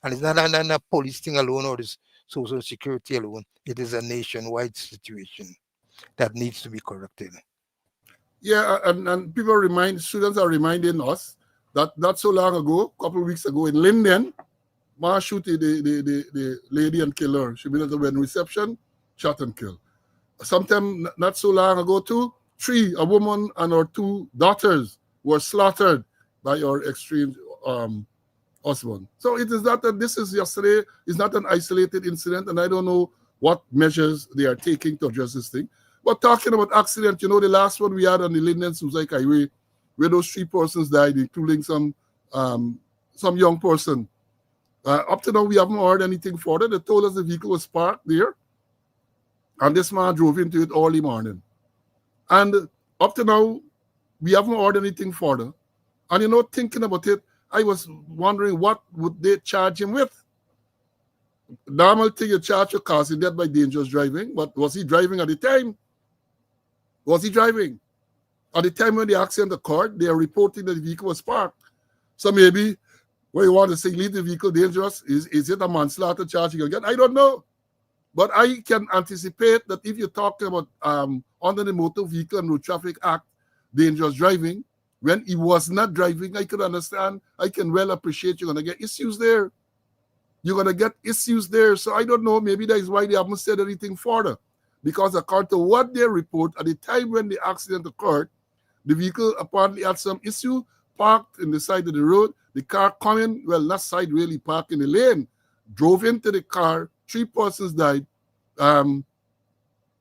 And it's not a police thing alone or this social security alone. It is a nationwide situation that needs to be corrected. Yeah, and students are reminding us that not so long ago, a couple of weeks ago in Linden, Ma shoot the lady and kill her. She been at the wedding reception, shot and killed. Sometime not so long ago too, a woman and her two daughters were slaughtered by her extreme husband. So it is not that this is yesterday, it's not an isolated incident, and I don't know what measures they are taking to address this thing. But talking about accident, the last one we had on the Linden Suzaik Highway, where those 3 persons died, including some young person. Up to now, we haven't heard anything further. They told us the vehicle was parked there. And this man drove into it early morning. And up to now, we haven't ordered anything further. And thinking about it, I was wondering what would they charge him with. Normal thing you charge your causing death by dangerous driving, but was he driving at the time? Was he driving? At the time when the accident occurred, they are reporting that the vehicle was parked. So maybe when you want to say leave the vehicle dangerous, is it a manslaughter charge you can get? I don't know. But I can anticipate that if you're talking about under the Motor Vehicle and Road Traffic Act, dangerous driving, when he was not driving, I could understand. I can well appreciate you're going to get issues there. You're going to get issues there. So I don't know. Maybe that is why they haven't said anything further. Because according to what they report, at the time when the accident occurred, the vehicle apparently had some issue, parked in the side of the road. The car coming, well, not side really, parked in the lane, drove into the car. 3 persons died. And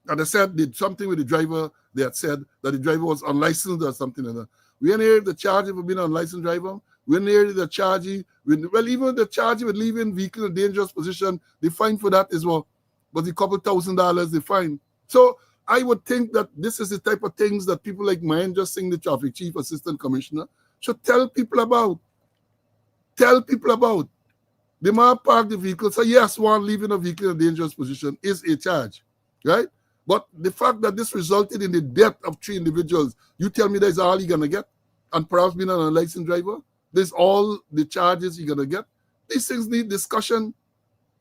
they said did something with the driver. They had said that the driver was unlicensed or something like that. We didn't hear the charge for being an unlicensed driver. We didn't hear the charge. Well, even the charge with leaving vehicle in a dangerous position, the fine for that as well. But a couple $1,000 the fine. So I would think that this is the type of things that people like Mahendra Singh, the traffic chief, assistant commissioner, should tell people about. Tell people about. The man parked the vehicle. So yes, one leaving a vehicle in a dangerous position is a charge, right? But the fact that this resulted in the death of 3 individuals, you tell me that's all you're going to get? And perhaps being an unlicensed driver? There's all the charges you're going to get? These things need discussion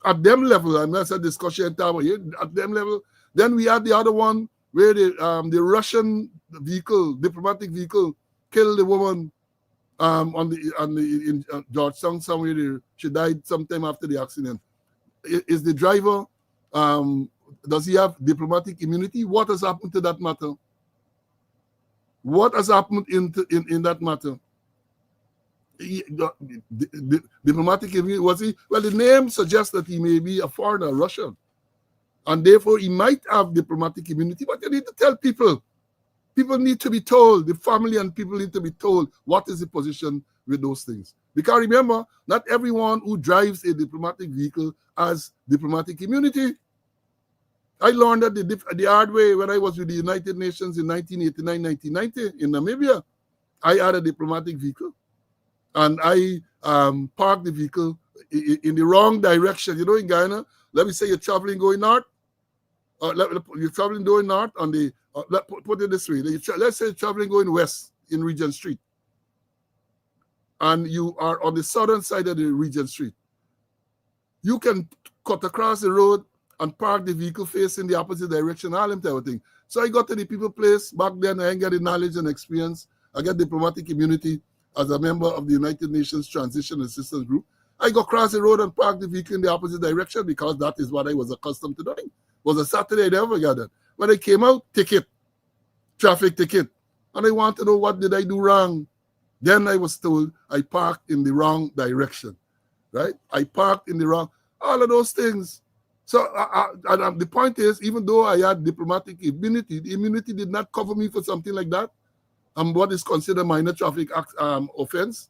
at them level. I'm not saying discussion at them level. Then we had the other one where the Russian vehicle, diplomatic vehicle, killed the woman in Georgetown somewhere. She died sometime after the accident. Is the driver, does he have diplomatic immunity? What has happened to that matter? What has happened in that matter? The diplomatic immunity, was he? Well, the name suggests that he may be a foreigner, Russian. And therefore, he might have diplomatic immunity, but you need to tell people. People need to be told, the family and people need to be told what is the position with those things. Because remember, not everyone who drives a diplomatic vehicle has diplomatic immunity. I learned that the hard way when I was with the United Nations in 1989, 1990 in Namibia. I had a diplomatic vehicle and I parked the vehicle in the wrong direction. In Guyana, let me say you're traveling going north. You're traveling going north on the, put it this way, let's say you're traveling going west in Regent Street. And you are on the southern side of the Regent Street. You can cut across the road and park the vehicle facing the opposite direction, all them type of thing. So I got to the people place. Back then, I ain't got the knowledge and experience. I got diplomatic immunity as a member of the United Nations Transition Assistance Group. I go across the road and park the vehicle in the opposite direction because that is what I was accustomed to doing. It was a Saturday, I never got that. When I came out, ticket, traffic ticket. And I want to know what did I do wrong. Then I was told I parked in the wrong direction, right? I parked in the wrong, all of those things. So the point is, even though I had diplomatic immunity, the immunity did not cover me for something like that. What is considered minor traffic offense.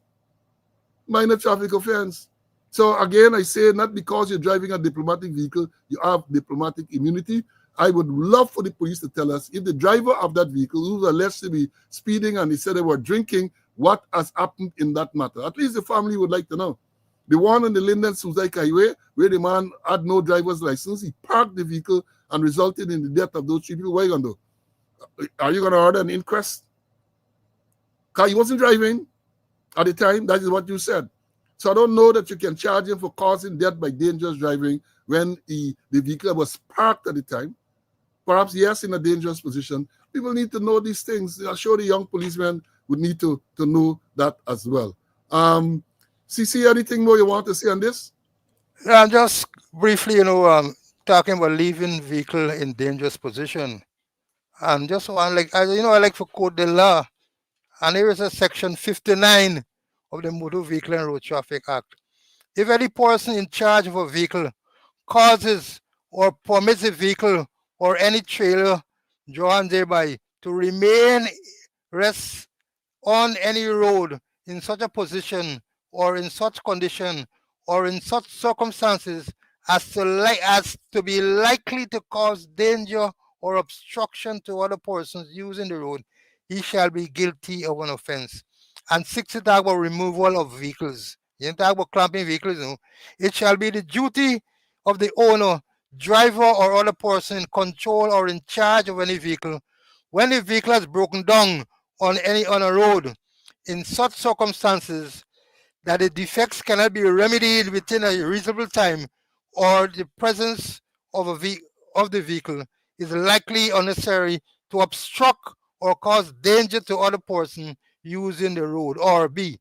Minor traffic offense. So again, I say not because you're driving a diplomatic vehicle, you have diplomatic immunity. I would love for the police to tell us if the driver of that vehicle who was alleged to be speeding and he said they were drinking, what has happened in that matter. At least the family would like to know. The one on the Linden Suzaik Highway, where the man had no driver's license, he parked the vehicle and resulted in the death of those 3 people. What are you going to do? Are you going to order an inquest? Because he wasn't driving at the time. That is what you said. So I don't know that you can charge him for causing death by dangerous driving when the vehicle was parked at the time. Perhaps, yes, in a dangerous position. People need to know these things. I'm sure the young policemen would need to know that as well. CC, anything more you want to say on this? Just briefly, talking about leaving vehicle in dangerous position. And just one, I like to quote the law. And here is a section 59 of the Motor Vehicle and Road Traffic Act. If any person in charge of a vehicle causes or permits a vehicle or any trailer drawn thereby to remain rest on any road in such a position or in such condition or in such circumstances as to be likely to cause danger or obstruction to other persons using the road, he shall be guilty of an offense. And 60 talk about removal of vehicles. You talk about clamping vehicles, no? It shall be the duty of the owner, driver, or other person in control or in charge of any vehicle when the vehicle has broken down on a road in such circumstances that the defects cannot be remedied within a reasonable time, or the presence of the vehicle is likely unnecessary to obstruct or cause danger to other person using the road, or B,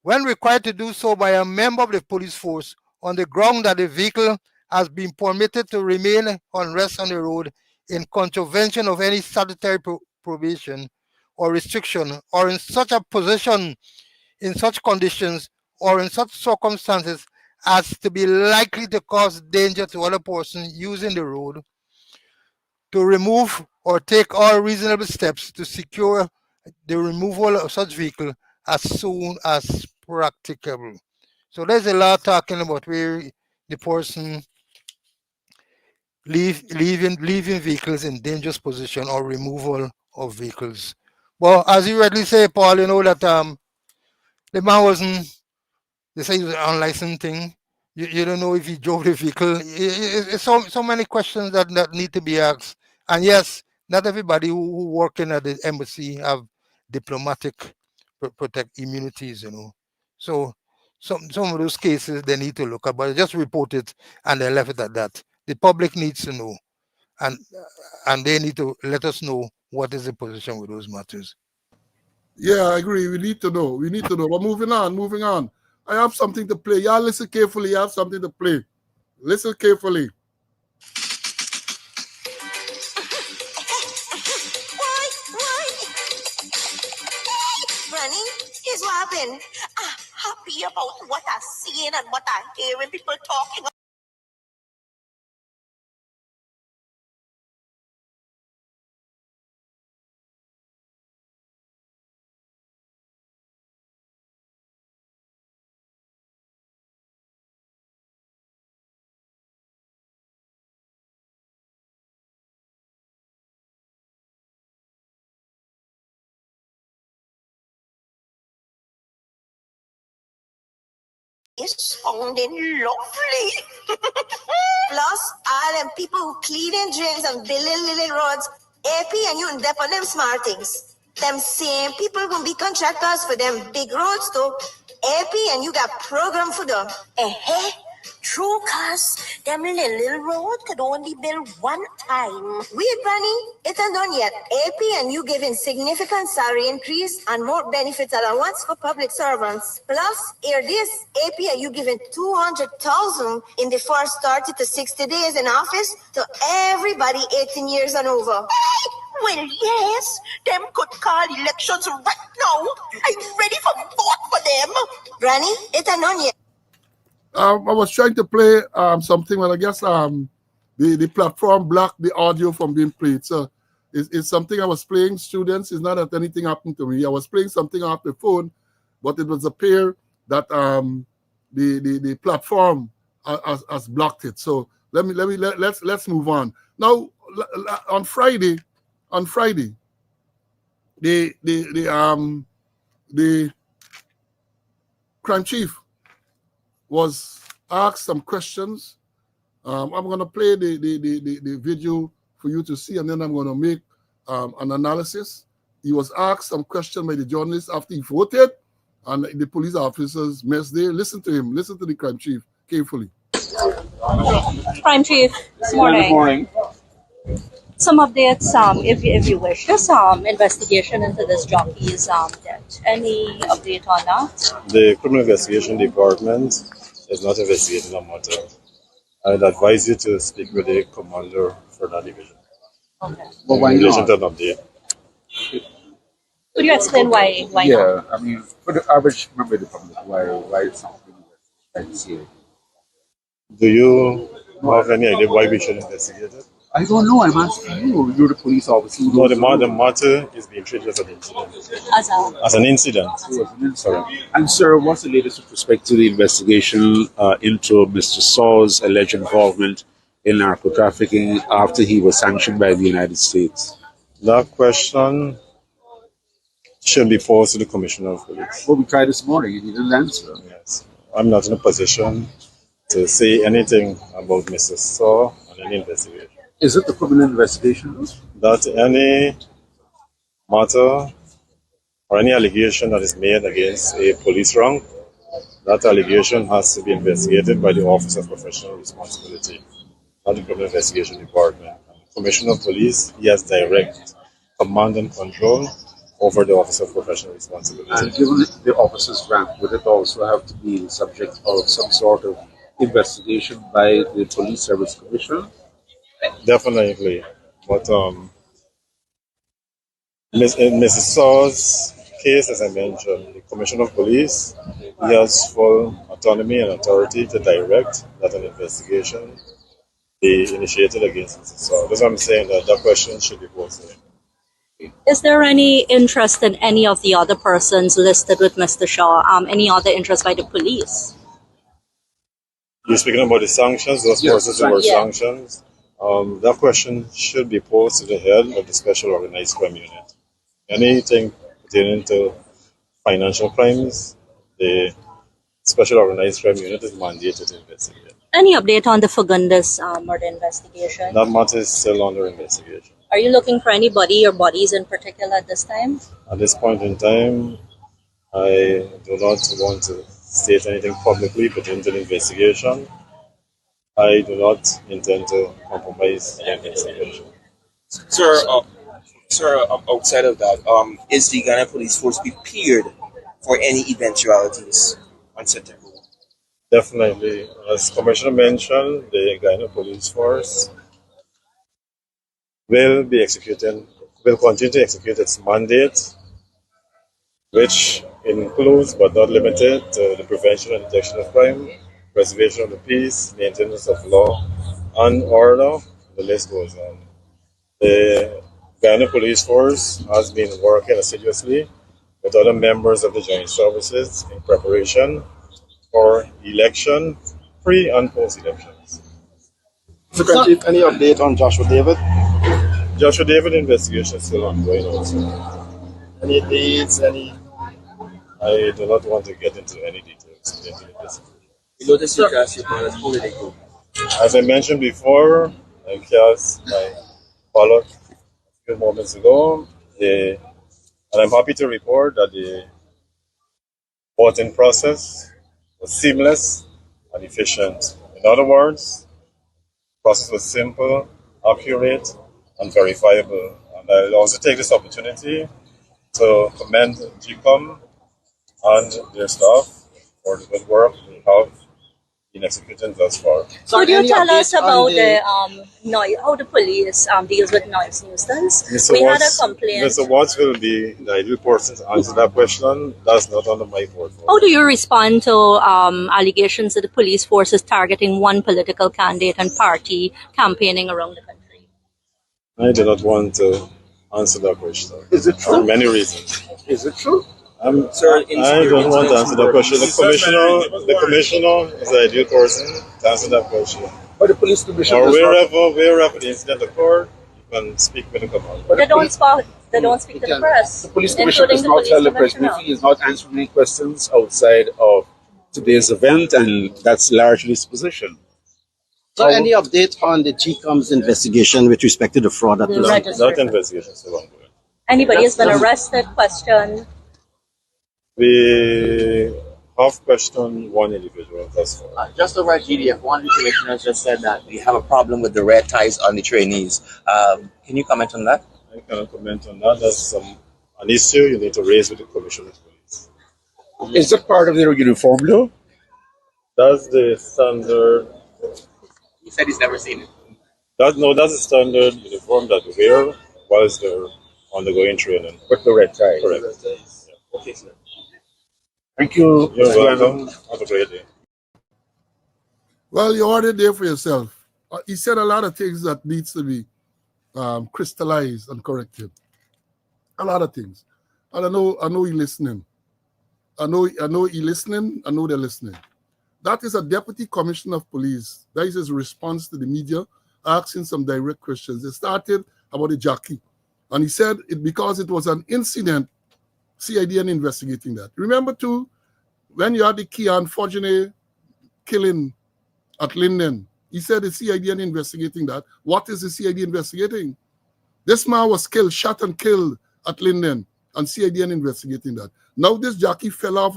when required to do so by a member of the police force on the ground that the vehicle has been permitted to remain on rest on the road in contravention of any statutory provision or restriction, or in such a position, in such conditions, or in such circumstances as to be likely to cause danger to other persons using the road, to remove or take all reasonable steps to secure the removal of such vehicle as soon as practicable. So there's a lot talking about where the person leaving vehicles in dangerous position or removal of vehicles. Well, as you rightly say, Paul, you know that the man wasn't, they say it was an unlicensed thing. You don't know if he drove the vehicle. It's so many questions that need to be asked. And yes, not everybody who working at the embassy have diplomatic protect immunities, you know. So some of those cases they need to look at, but just report it and they left it at that. The public needs to know, and they need to let us know what is the position with those matters. Yeah, I agree. We need to know. We need to know. But moving on, moving on. I have something to play. Y'all listen carefully. I have something to play. Listen carefully. Granny, here's what happened. I'm happy about what I'm seeing and what I'm hearing people talking. It's sounding lovely. Plus, all them people who cleaning drains and building little roads, AP and you dep on them smart things. Them same people gonna be contractors for them big roads too. AP and you got program for them. Eh? True, cause them little road could only build one time. Wait, Bunny, it ain't done yet. AP and you giving significant salary increase and more benefits allowance for public servants. Plus, hear this, AP and you giving 200,000 in the first 30 to 60 days in office to everybody 18 years and over. Well, yes, them could call elections right now. I'm ready for vote for them. Granny, it ain't done yet. I was trying to play something, but I guess the platform blocked the audio from being played. So it's something I was playing, students. It's not that anything happened to me. I was playing something off the phone, but it was appear that the platform has blocked it. So let's move on. Now on Friday, the crime chief was asked some questions. I'm going to play the video for you to see, and then I'm going to make an analysis. He was asked some questions by the journalist after he voted, and the police officers messed there. Listen to him. Listen to the crime chief carefully. Crime chief, this morning. Good morning. Some updates, if you wish. This investigation into this jockey's death. Any update on that? The Criminal Investigation Department is not investigating the matter. I'd advise you to speak with the commander for that division. Okay. But why in relation to an update. Could you explain why not? Yeah, I mean, for the average member of the public, why it's not really investigated? Do you have any idea why we should investigate it? I don't know. I'm asking you. You're the police officer. No, the matter is being treated as an incident. As an incident. Sorry. And sir, what's the latest with respect to the investigation into Mr. Saw's alleged involvement in narco trafficking after he was sanctioned by the United States? That question should be posed to the Commissioner of Police. Well, we tried this morning and he didn't answer. Yes. I'm not in a position to say anything about Mr. Saw and any investigation. Is it the criminal investigation? That any matter or any allegation that is made against a police rank, that allegation has to be investigated by the Office of Professional Responsibility, not the Criminal Investigation Department. And the Commissioner of Police, he has direct command and control over the Office of Professional Responsibility. And given the officer's rank, would it also have to be the subject of some sort of investigation by the Police Service Commission? Definitely. But in Mrs. Saw's case, as I mentioned, the Commissioner of Police, he has full autonomy and authority to direct that an investigation be initiated against Mrs. Saw. That's what I'm saying, that question should be posed to him. Is there any interest in any of the other persons listed with Mr. Shaw? Any other interest by the police? You're speaking about the sanctions, those persons who were sanctions. That question should be posed to the head of the Special Organized Crime Unit. Anything pertaining to financial crimes, the Special Organized Crime Unit is mandated to investigate. Any update on the Fagundes murder investigation? That matter is still under investigation. Are you looking for anybody or bodies in particular at this time? At this point in time, I do not want to state anything publicly pertaining to the investigation. I do not intend to compromise the investigation. Sir, outside of that, is the Ghana Police Force prepared for any eventualities on September 1? Definitely. As Commissioner mentioned, the Ghana Police Force will continue to execute its mandate, which includes but not limited to the prevention and detection of crime, preservation of the peace, maintenance of law and order, the list goes on. The Ghana Police Force has been working assiduously with other members of the joint services in preparation for election, pre and post elections. Mr. Chief, any update on Joshua David? Joshua David investigation is still ongoing also. Any dates, I do not want to get into any details. You notice you cast your ballot. How did it go? As I mentioned before, I cast my ballot a few moments ago, and I'm happy to report that the voting process was seamless and efficient. In other words, the process was simple, accurate, and verifiable. And I'll also take this opportunity to commend GCOM and their staff for the good work they have been executing thus far. So could you tell us about how the police deals with noise nuisance? We had a complaint. Mr. Watts will be the ideal person to answer that question. That's not under my portfolio. How do you respond to allegations that the police force is targeting one political candidate and party campaigning around the country? I do not want to answer that question. Is it true? For many reasons. Is it true? Sir, I don't want to answer that question. The commissioner is the ideal person to answer that question. But the police commissioner Or wherever the incident occurred, you can speak with the commander. They don't speak to the press. The police commissioner does not tell the press briefing. He is not answering any questions outside of today's event, and that's largely his position. So any update on the GCOM's investigation with respect to the fraud at That investigation is still ongoing. Anybody has been arrested, questioned? We have questioned one individual thus far. Just over at GDF, one of the commissioners just said that we have a problem with the red ties on the trainees. Can you comment on that? I cannot comment on that. That's an issue you need to raise with the Commissioner of Police. Is that part of their uniform law? That's the standard. He said he's never seen it. That's the standard uniform that we wear whilst they're undergoing training. With the red tie. Correct. Yeah. Okay, sir. Thank you. You're welcome. Have a great day. Well, you heard it there for yourself. He said a lot of things that needs to be crystallized and corrected. A lot of things. And I know he listening. I know he listening. I know they're listening. That is a deputy commissioner of police. That is his response to the media, asking some direct questions. It started about the jockey. And he said because it was an incident, CIDN investigating that. Remember too, when you had the Keon Forgenet killing at Linden, he said the CIDN investigating that. What is the CID investigating? This man was killed, shot and killed at Linden, and CIDN investigating that. Now this jockey fell off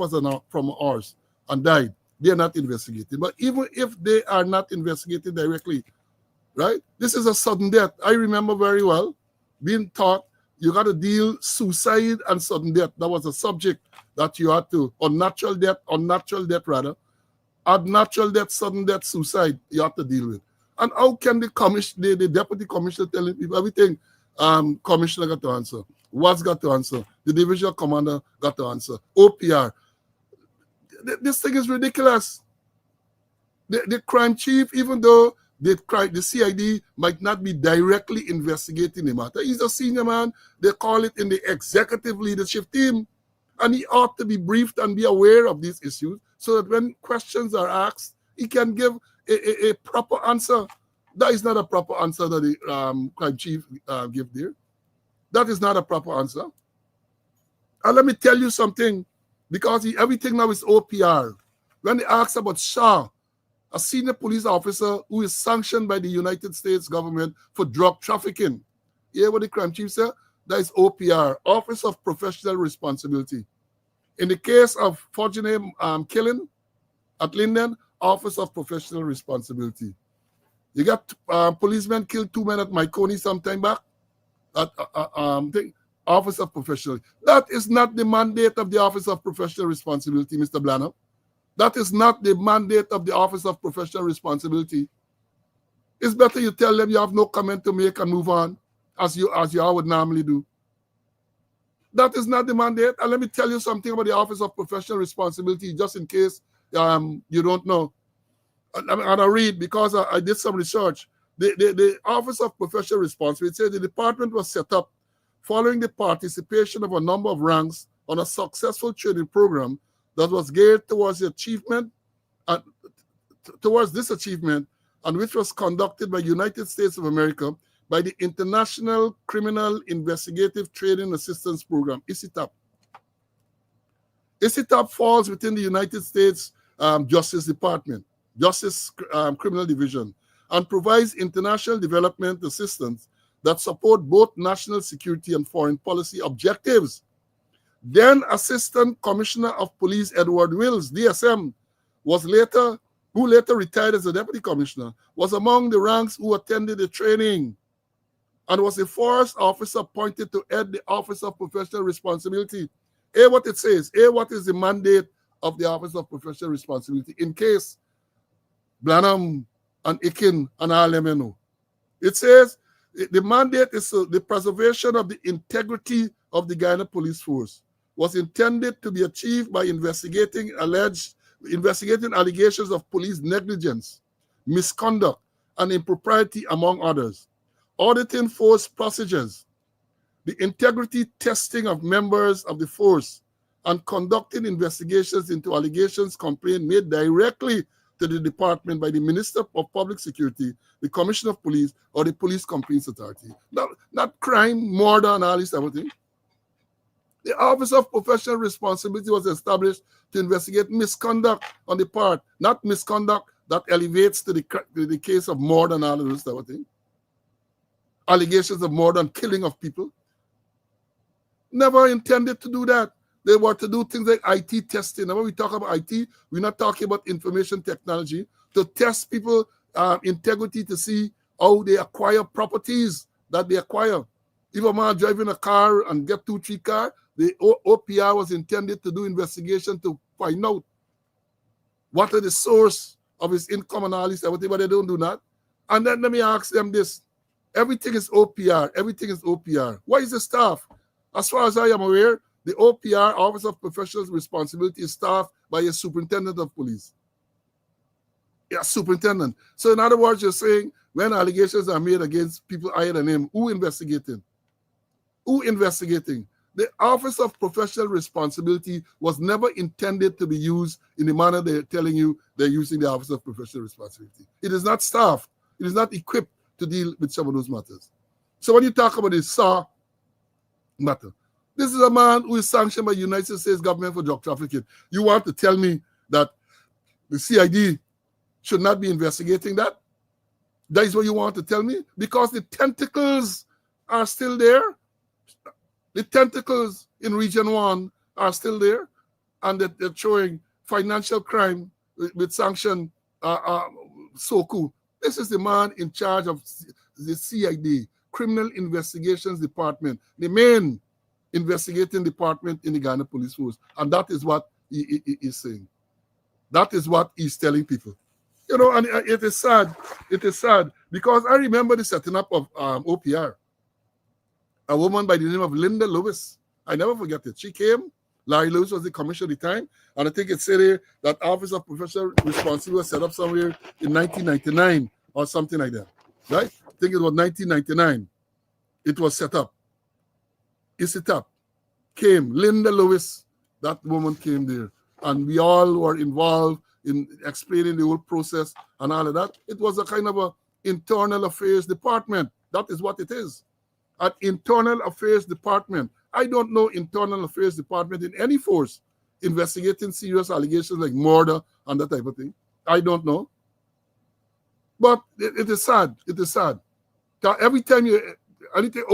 from a horse and died. They are not investigating. But even if they are not investigating directly, right? This is a sudden death. I remember very well being taught you got to deal suicide and sudden death. That was a subject that you had to, unnatural death, unnatural death, sudden death, suicide, you have to deal with. And how can the deputy commissioner telling people everything? Commissioner got to answer. What's got to answer? The divisional commander got to answer. OPR. This thing is ridiculous. The crime chief, even though the CID might not be directly investigating the matter, he's a senior man. They call it in the executive leadership team. And he ought to be briefed and be aware of these issues so that when questions are asked, he can give a proper answer. That is not a proper answer that the crime chief gave there. That is not a proper answer. And let me tell you something, because everything now is OPR. When they ask about Shah, a senior police officer who is sanctioned by the United States government for drug trafficking, you hear what the crime chief said? That is OPR, Office of Professional Responsibility. In the case of Forgenet killing at Linden, Office of Professional Responsibility. You got policemen killed 2 men at Myconi some time back. Office of Professional. That is not the mandate of the Office of Professional Responsibility, Mr. Blanner. That is not the mandate of the Office of Professional Responsibility. It's better you tell them you have no comment to make and move on, as you would normally do. That is not the mandate. And let me tell you something about the Office of Professional Responsibility, just in case you don't know. And I read, because I did some research. The Office of Professional Responsibility said the department was set up following the participation of a number of ranks on a successful training program that was geared towards the achievement, towards this achievement, and which was conducted by United States of America by the International Criminal Investigative Training Assistance Program, ICITAP. ICITAP falls within the United States Justice Department, Justice Criminal Division, and provides international development assistance that support both national security and foreign policy objectives. Then Assistant Commissioner of Police Edward Wills, DSM, who later retired as a deputy commissioner, was among the ranks who attended the training and was the first officer appointed to head the Office of Professional Responsibility. Hear what it says. Hear what is the mandate of the Office of Professional Responsibility in case Blanham and Ikin and Alemeno. It says the mandate is the preservation of the integrity of the Guyana Police Force was intended to be achieved by investigating allegations of police negligence, misconduct, and impropriety, among others, auditing force procedures, the integrity testing of members of the force, and conducting investigations into allegations complaints made directly to the department by the Minister of Public Security, the Commissioner of Police, or the Police Complaints Authority. Not crime, murder, and all this everything. The Office of Professional Responsibility was established to investigate misconduct on the part, not misconduct that elevates to the case of murder and all of this type of thing. Allegations of murder and killing of people. Never intended to do that. They were to do things like IT testing. And when we talk about IT, we're not talking about information technology, to test people integrity to see how they acquire properties that they acquire. If a man driving a car and get 2-3 cars, the OPR was intended to do investigation to find out what are the source of his income and all this, everything, but they don't do that. And then let me ask them this. Everything is OPR. Everything is OPR. What is the staff? As far as I am aware, the OPR, Office of Professional Responsibility, is staffed by a superintendent of police. Yeah, superintendent. So in other words, you're saying when allegations are made against people higher than him, who investigating? Who investigating? The Office of Professional Responsibility was never intended to be used in the manner they're telling you they're using the Office of Professional Responsibility. It is not staffed. It is not equipped to deal with some of those matters. So when you talk about the SAW matter, this is a man who is sanctioned by the United States government for drug trafficking. You want to tell me that the CID should not be investigating that? That is what you want to tell me? Because the tentacles are still there. The tentacles in Region 1 are still there, and they're showing financial crime with sanction Soku. This is the man in charge of the CID, Criminal Investigations Department, the main investigating department in the Ghana Police Force. And that is what he is saying. That is what he's telling people. You know, and it is sad. It is sad because I remember the setting up of OPR. A woman by the name of Linda Lewis. I never forget it. She came. Larry Lewis was the commissioner at the time. And I think it said here that Office of Professional Responsibility was set up somewhere in 1999 or something like that. Right? I think it was 1999. It was set up. Is it up? Came. Linda Lewis. That woman came there. And we all were involved in explaining the whole process and all of that. It was a kind of a internal affairs department. That is what it is. An internal affairs department. I don't know internal affairs department in any force investigating serious allegations like murder and that type of thing. I don't know. But it is sad. It is sad. Every time I need to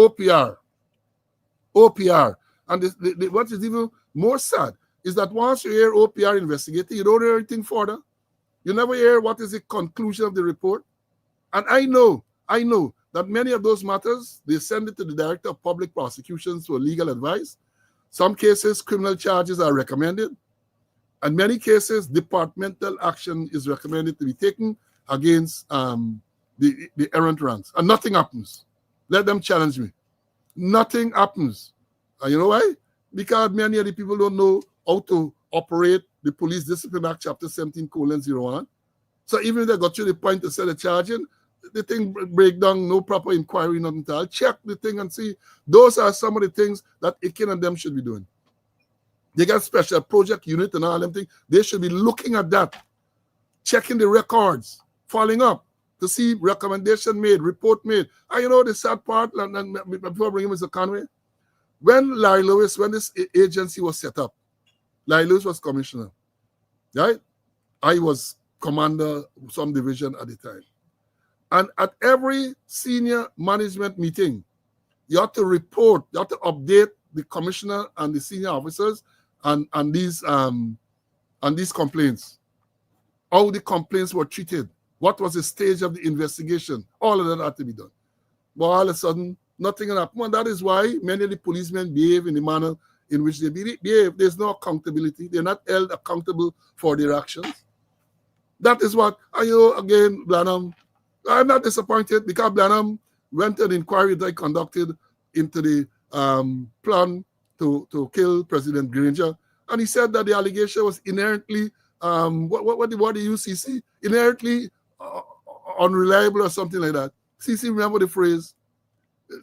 OPR. And what is even more sad is that once you hear OPR investigating, you don't hear anything further. You never hear what is the conclusion of the report. And I know that many of those matters, they send it to the Director of Public Prosecutions for legal advice. Some cases, criminal charges are recommended. In many cases, departmental action is recommended to be taken against the errant ranks. And nothing happens. Let them challenge me. Nothing happens. And you know why? Because many of the people don't know how to operate the Police Discipline Act, Chapter 17:01. So even if they got to the point to set a charge in, the thing break down, no proper inquiry, nothing at all. Check the thing and see. Those are some of the things that Ikin and them should be doing. They got special project unit and all them things. They should be looking at that, checking the records, following up to see recommendation made, report made. And you know the sad part, and before I bring him Mr. Conway, when Larry Lewis, when this agency was set up, Larry Lewis was commissioner, right? I was commander of some division at the time. And at every senior management meeting, you have to report, you have to update the commissioner and the senior officers and these complaints. How the complaints were treated. What was the stage of the investigation? All of that had to be done. But all of a sudden, nothing happened. And that is why many of the policemen behave in the manner in which they behave. There's no accountability. They're not held accountable for their actions. That is what, again, Blanham, I'm not disappointed because Blanham went an inquiry that I conducted into the plan to kill President Granger, and he said that the allegation was inherently, what the UCC, inherently unreliable or something like that. CC, remember the phrase?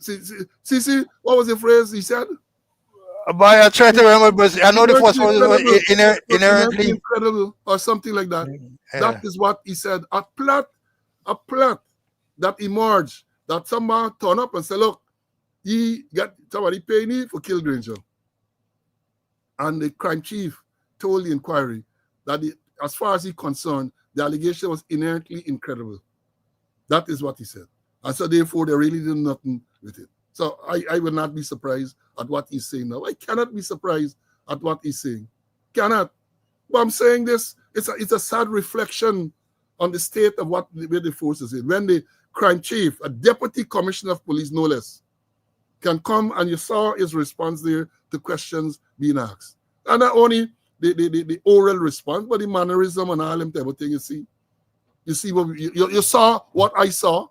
CC, what was the phrase he said? But I try to remember, but I know the first one was inherently incredible or something like that. Yeah. That is what he said. A plot that emerged, that someone turn up and say, look, he got somebody paying me for kill Granger. And the crime chief told the inquiry that as far as he's concerned, the allegation was inherently incredible. That is what he said. And so therefore, they really did nothing with it. So I will not be surprised at what he's saying now. I cannot be surprised at what he's saying. Cannot. But I'm saying this, it's a sad reflection on the state of where the force is in. When the crime chief, a deputy commissioner of police, no less, can come and you saw his response there to questions being asked. And not only the oral response, but the mannerism and all them type of thing, you see. You see what you saw what I saw.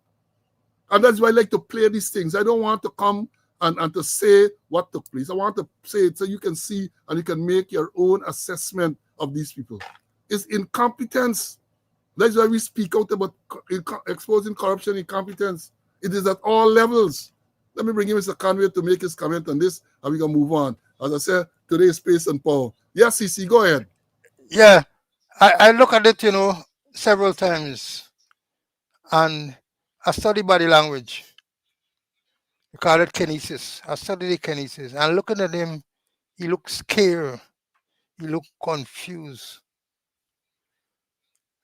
And that's why I like to play these things. I don't want to come and to say what took place. I want to say it so you can see and you can make your own assessment of these people. It's incompetence. That's why we speak out about exposing corruption, incompetence. It is at all levels. Let me bring in Mr. Conway to make his comment on this, and we can move on. As I said, today is space and power. Yes, CC, go ahead. Yeah, I look at it, several times, and I study body language. We call it kinesis. I study the kinesis, and looking at him, he looks scared. He looked confused.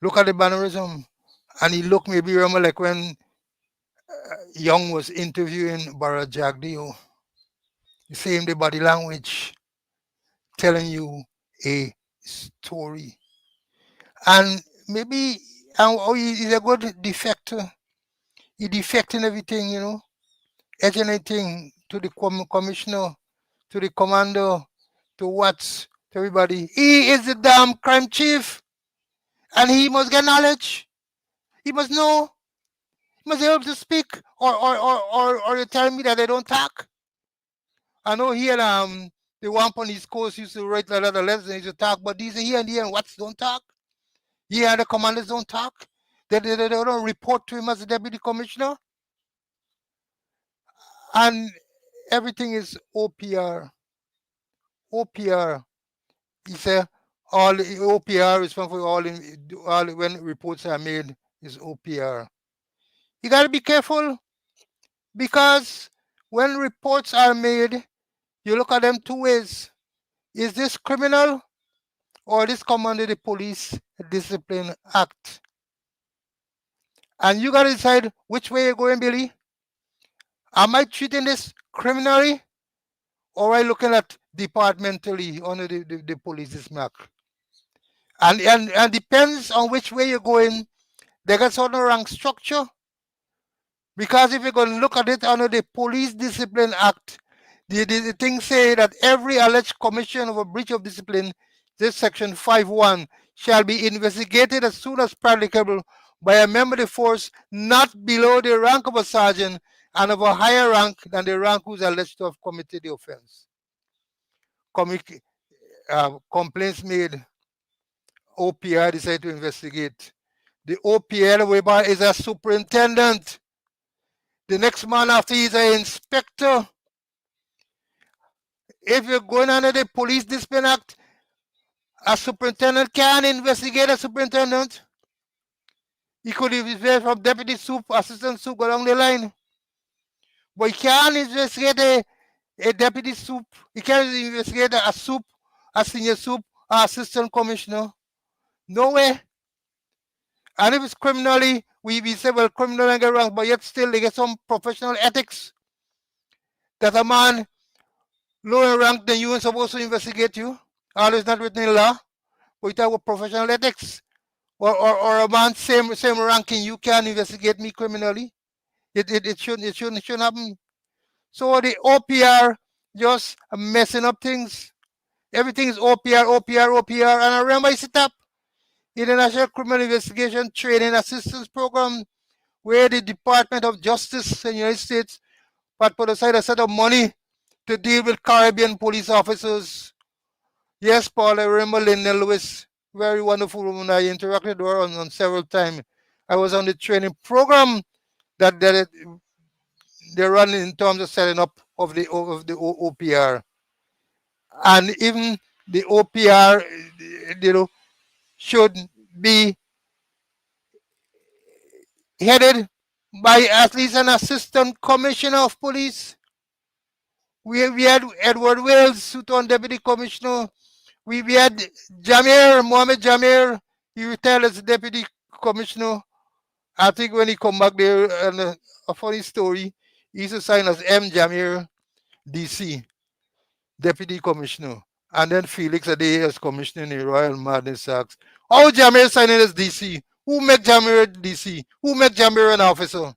Look at the mannerism, and he looked maybe remember like when Young was interviewing Bara Jagdeo. The same the body language, telling you a story, and maybe he's a good defector. He defecting everything, edging anything to the commissioner, to the commander, to what, to everybody. He is the damn crime chief, and he must get knowledge. He must know. He must be able to speak, or you tell me that they don't talk. I know here the one on East Coast used to write a lot of letters and used to talk, but these here and what don't talk. Here the commanders don't talk. They don't report to him as the deputy commissioner, and everything is OPR. OPR. He said all OPR is for all when reports are made is OPR. You gotta be careful, because when reports are made, you look at them two ways. Is this criminal, or this come under the Police Discipline Act? And you gotta decide which way you're going, Billy. Am I treating this criminally, or am I looking at departmentally under the Police Discipline Act? And depends on which way you're going, they got sort of rank structure. Because if you're going to look at it under the Police Discipline Act, the thing say that every alleged commission of a breach of discipline, this section 5.1, shall be investigated as soon as practicable by a member of the force not below the rank of a sergeant and of a higher rank than the rank who is alleged to have committed the offense. Complaints made, OPR decided to investigate. The OPL whereby is a superintendent. The next man after is an inspector. If you're going under the Police Discipline Act, a superintendent can investigate a superintendent. He could investigate from deputy soup, assistant soup along the line. But he can't investigate a deputy soup. He can't investigate a soup, a senior soup, or assistant commissioner. No way. And if it's criminally, we say, well, criminal and get wrong, but yet still they get some professional ethics. That a man lower rank than you is supposed to investigate you. All is not written in law. We talk about professional ethics. Or a man same ranking, you can investigate me criminally. It shouldn't happen. So the OPR just messing up things. Everything is OPR. And I remember I sit up in the National Criminal Investigation Training Assistance Program, where the Department of Justice in the United States put aside a set of money to deal with Caribbean police officers. Yes, Paul, I remember Linda Lewis, very wonderful woman. I interacted with her on several times. I was on the training program that they run in terms of setting up of the OPR. And even the OPR, should be headed by at least an assistant commissioner of police. We had Edward Wales, Suton Deputy Commissioner. We had Mohammed Jamir. He retired as Deputy Commissioner. I think when he come back there, and a funny story, he used to sign as M. Jamir, DC, Deputy Commissioner. And then Felix Ade as Commissioner in the Royal Madness Sachs. Oh, Jamir signing as DC. Who make Jamir DC? Who make Jamir an officer?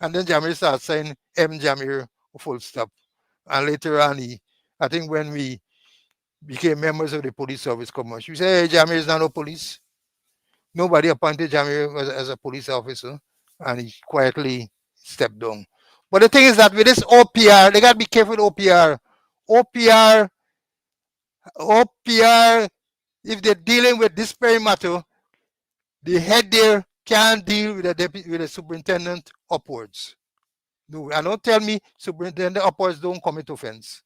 And then Jamir starts saying M. Jamir, full stop. And later on, I think when we became members of the police service commercial, we say, hey, Jamir is not no police. Nobody appointed Jamir as a police officer, and he quietly stepped down. But the thing is that with this OPR, they got to be careful with OPR. OPR, if they're dealing with this very matter, the head there can't deal with a superintendent upwards. No, and don't tell me superintendent upwards don't commit offense.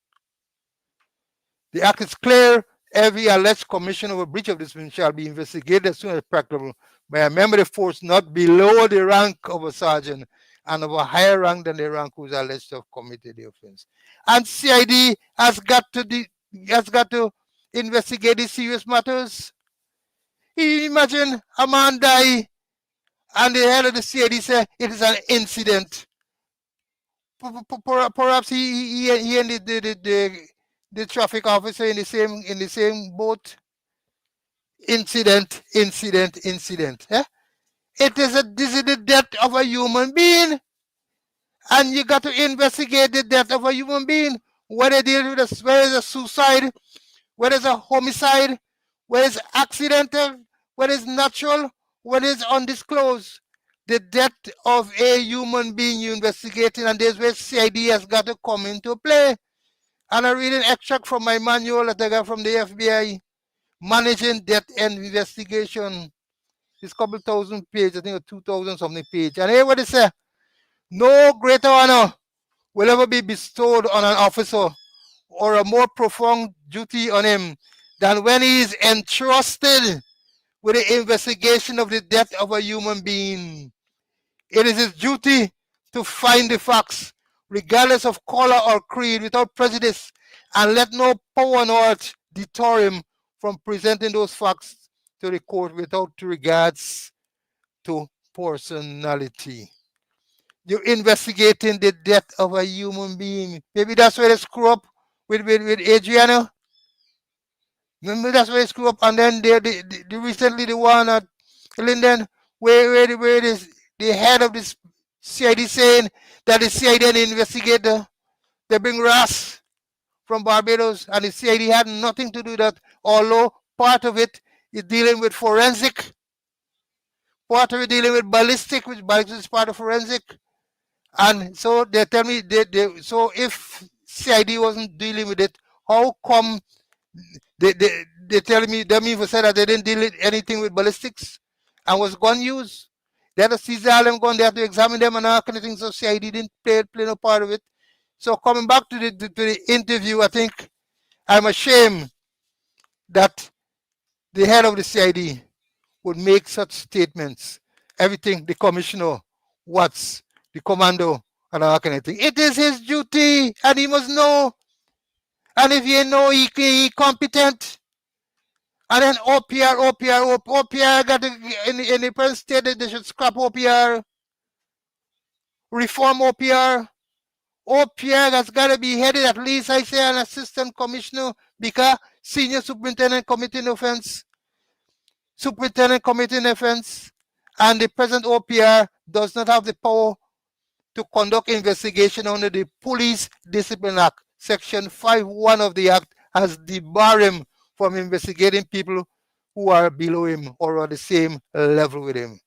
The act is clear. Every alleged commission of a breach of discipline shall be investigated as soon as practicable by a member of the force not below the rank of a sergeant and of a higher rank than the rank who is alleged to have committed the offense. And CID has got to investigate these serious matters. Imagine a man die and the head of the CID say it is an incident. Perhaps he and the traffic officer in the same boat. Incident. Eh? This is the death of a human being, and you got to investigate the death of a human being. Whether it is a suicide, whether it's a homicide, whether it's accidental, whether it's natural, whether it's undisclosed. The death of a human being you investigating, and there's where CID has got to come into play. And I read an extract from my manual that I got from the FBI, Managing Death and Investigation. It's a couple thousand pages, I think 2,000 something page. And here what it says, no greater honor will ever be bestowed on an officer or a more profound duty on him than when he is entrusted with the investigation of the death of a human being. It is his duty to find the facts, regardless of color or creed, without prejudice, and let no power nor art deter him from presenting those facts to the court without regards to personality. You're investigating the death of a human being. Maybe that's where they screw up with Adriana. Maybe that's where they screw up. And then the recently the one at Linden, where the head of this CID saying that the CID investigator, they bring Ras from Barbados, and the CID had nothing to do with that, although part of it is dealing with forensic, part of it dealing with ballistic, which ballistic is part of forensic. And so they tell me, so if CID wasn't dealing with it, how come they tell me, they mean for say that they didn't deal with anything with ballistics and was gun use? They had to seize all them gun, they had to examine them and all kind of things, so CID didn't play no part of it. So coming back to the interview, I think I'm ashamed that the head of the CID would make such statements. Everything, the commissioner, Watts, the commando, and all kind of thing. It is his duty, and he must know. And if he know he competent, and then OPR got to, in the present state that they should scrap OPR, reform OPR. OPR has got to be headed, at least I say, an assistant commissioner, because senior superintendent committing offense, and the present OPR does not have the power to conduct investigation under the Police Discipline Act. Section 5.1 of the Act has debarred him from investigating people who are below him or on the same level with him.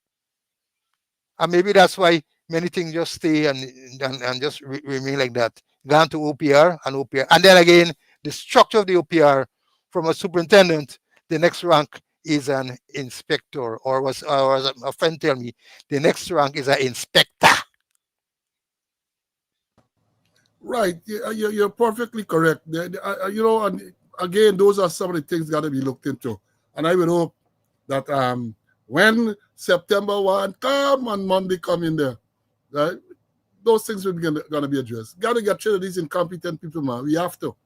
And maybe that's why many things just stay and just remain like that. Gone to OPR. And then again, the structure of the OPR from a superintendent, the next rank is an inspector, or as a friend tell me, the next rank is an inspector. Right, you're perfectly correct. You know, and again, those are some of the things got to be looked into. And I would hope that when September 1 come and Monday come in there, right, those things will be going to be addressed. Got to get rid of these incompetent people, man. We have to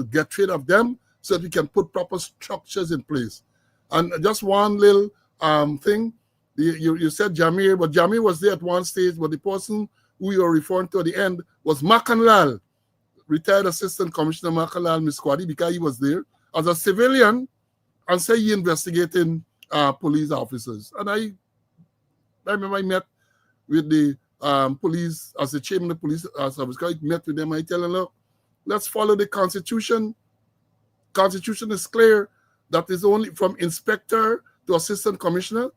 get rid of them so that we can put proper structures in place. And just one little thing, you said Jamir, but Jamir was there at one stage, but the person who you are referring to at the end was Makanlal, retired Assistant Commissioner Makanlal Miskwadi, because he was there as a civilian and say he investigating police officers. And I remember I met with the police, as the chairman of the police service, I met with them, I tell them, look, let's follow the Constitution. Constitution is clear that is only from inspector to assistant commissioner.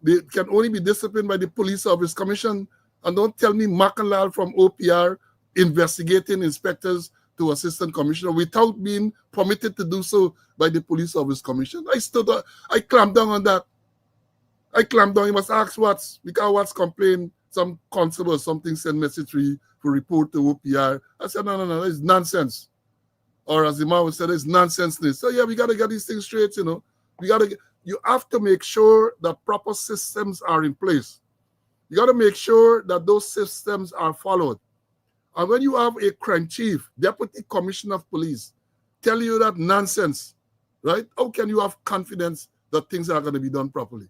They can only be disciplined by the Police Service Commission. And don't tell me Makanlal from OPR investigating inspectors to assistant commissioner without being permitted to do so by the Police Service Commission. I clamped down on that. I clamp down, you must ask Watts, because Watts complained, some constable or something sent message to report to OPR. I said, no, it's nonsense. Or as the man would say, it's nonsense. So yeah, we got to get these things straight, you know. You have to make sure that proper systems are in place. You got to make sure that those systems are followed. And when you have a crime chief, deputy commissioner of police, tell you that nonsense, right? How can you have confidence that things are going to be done properly?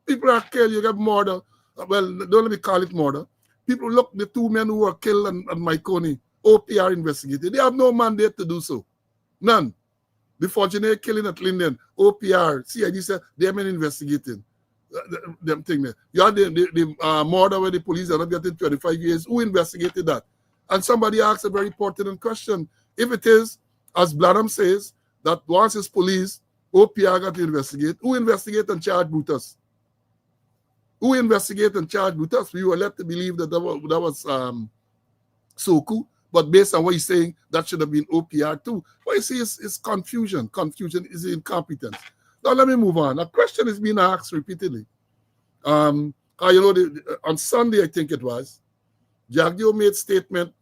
People are killed, you get murder. Well, don't let me call it murder. People look, the two men who were killed and Maikoni, OPR investigated. They have no mandate to do so. None. The Fortuné killing at Linden, OPR, CID said they have been investigating. Them thing there. You had the murder where the police are not getting 25 years. Who investigated that? And somebody asked a very important question. If it is, as Blanham says, that once it's police, OPR got to investigate, who investigate and charge Brutus? Who investigate and charge Brutus? We were led to believe that that was Soku, but based on what he's saying, that should have been OPR too. What you see is confusion. Confusion is incompetence. Now let me move on. A question is being asked repeatedly. On Sunday, I think it was, Jagdeo made statement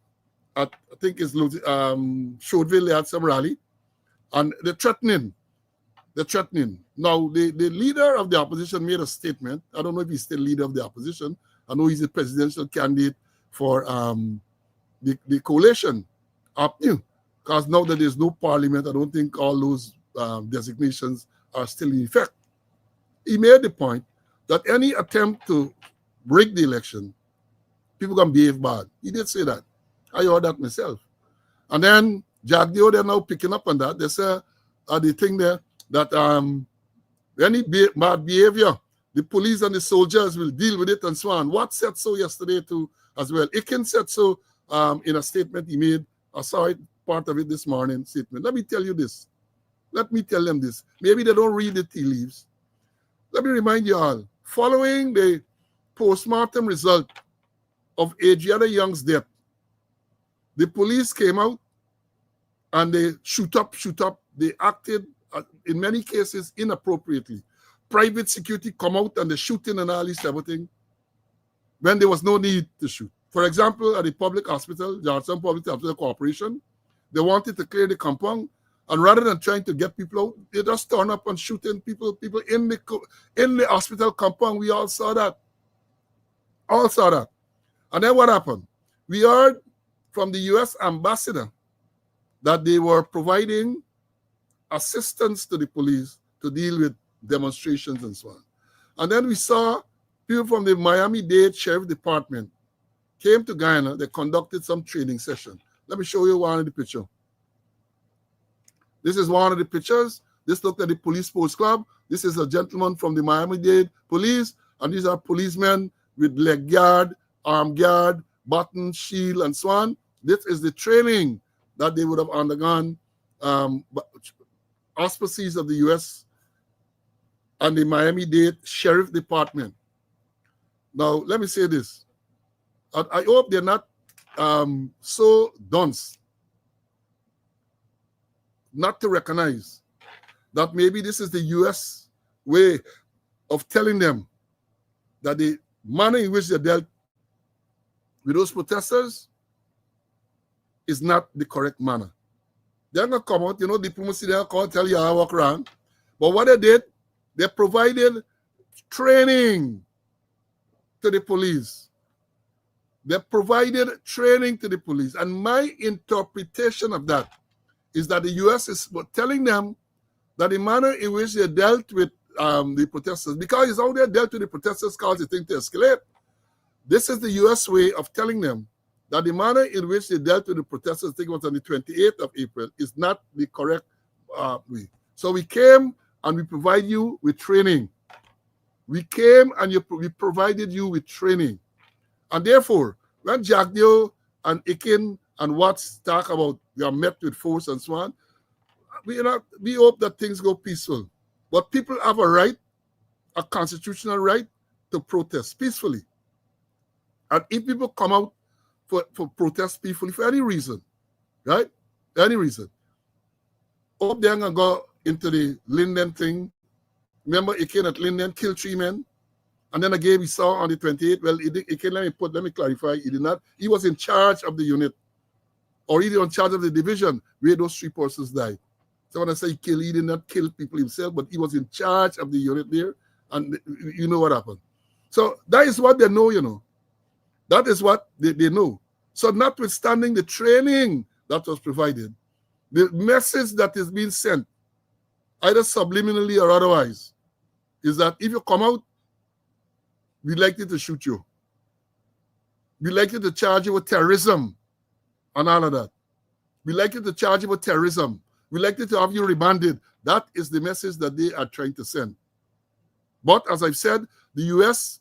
at, I think it's Chaudville, they had some rally, and they're threatening. Now, the leader of the opposition made a statement. I don't know if he's still leader of the opposition. I know he's a presidential candidate for the coalition up new. Because now that there's no parliament, I don't think all those designations are still in effect. He made the point that any attempt to break the election, people can behave bad. He did say that. I heard that myself. And then Jagdeo, they're now picking up on that. They say the thing there that any bad behavior, the police and the soldiers will deal with it and so on. What said so yesterday too as well. Ikin said so in a statement he made. I saw it, part of it this morning statement. Let me tell you this. Let me tell them this. Maybe they don't read the tea leaves. Let me remind you all, following the postmortem result of Adriana Young's death, the police came out and they shoot up. They acted, in many cases, inappropriately. Private security come out and they shooting and all this everything when there was no need to shoot. For example, at the public hospital, Johnson Public Hospital Corporation, they wanted to clear the compound, and rather than trying to get people out, they just turn up and shooting people in the hospital compound. We all saw that. And then what happened? We heard from the U.S. ambassador that they were providing assistance to the police to deal with demonstrations and so on. And then we saw people from the Miami-Dade Sheriff Department came to Guyana. They conducted some training session. Let me show you one of the pictures. This is one of the pictures. This looked at the police sports club. This is a gentleman from the Miami-Dade police, and these are policemen with leg guard, arm guard, button, shield, and so on. This is the training that they would have undergone, auspices of the U.S. and the Miami-Dade Sheriff Department. Now, let me say this. I hope they're not so dunce not to recognize that maybe this is the U.S. way of telling them that the manner in which they dealt with those protesters is not the correct manner. They're going to come out, diplomacy, they're going to tell you how to walk around. But what they did, they provided training to the police. They provided training to the police. And my interpretation of that is that the U.S. is telling them that the manner in which they dealt with the protesters, because it's how they dealt with the protesters caused the thing to escalate. This is the U.S. way of telling them that the manner in which they dealt with the protesters, I think it was on the 28th of April, is not the correct way. So we came and we provide you with training. We came and we provided you with training. And therefore, when Jagdeo and Ikin and Watts talk about we are met with force and so on, we hope that things go peaceful. But people have a right, a constitutional right, to protest peacefully. And if people come out for protest peacefully for any reason, right? Any reason. Hope they're going to go into the Linden thing. Remember, Ikin at Linden killed 3 men. And then again, we saw on the 28th, well, let me clarify, he did not, he was in charge of the unit, or either in charge of the division where those 3 persons died. So when I say kill, he did not kill people himself, but he was in charge of the unit there, and you know what happened. So that is what they know, you know. That is what they know. So notwithstanding the training that was provided, the message that is being sent, either subliminally or otherwise, is that if you come out, we're likely to shoot you. We're likely to charge you with terrorism and all of that. We're likely to charge you with terrorism. We're likely to have you remanded. That is the message that they are trying to send. But as I've said, the U.S.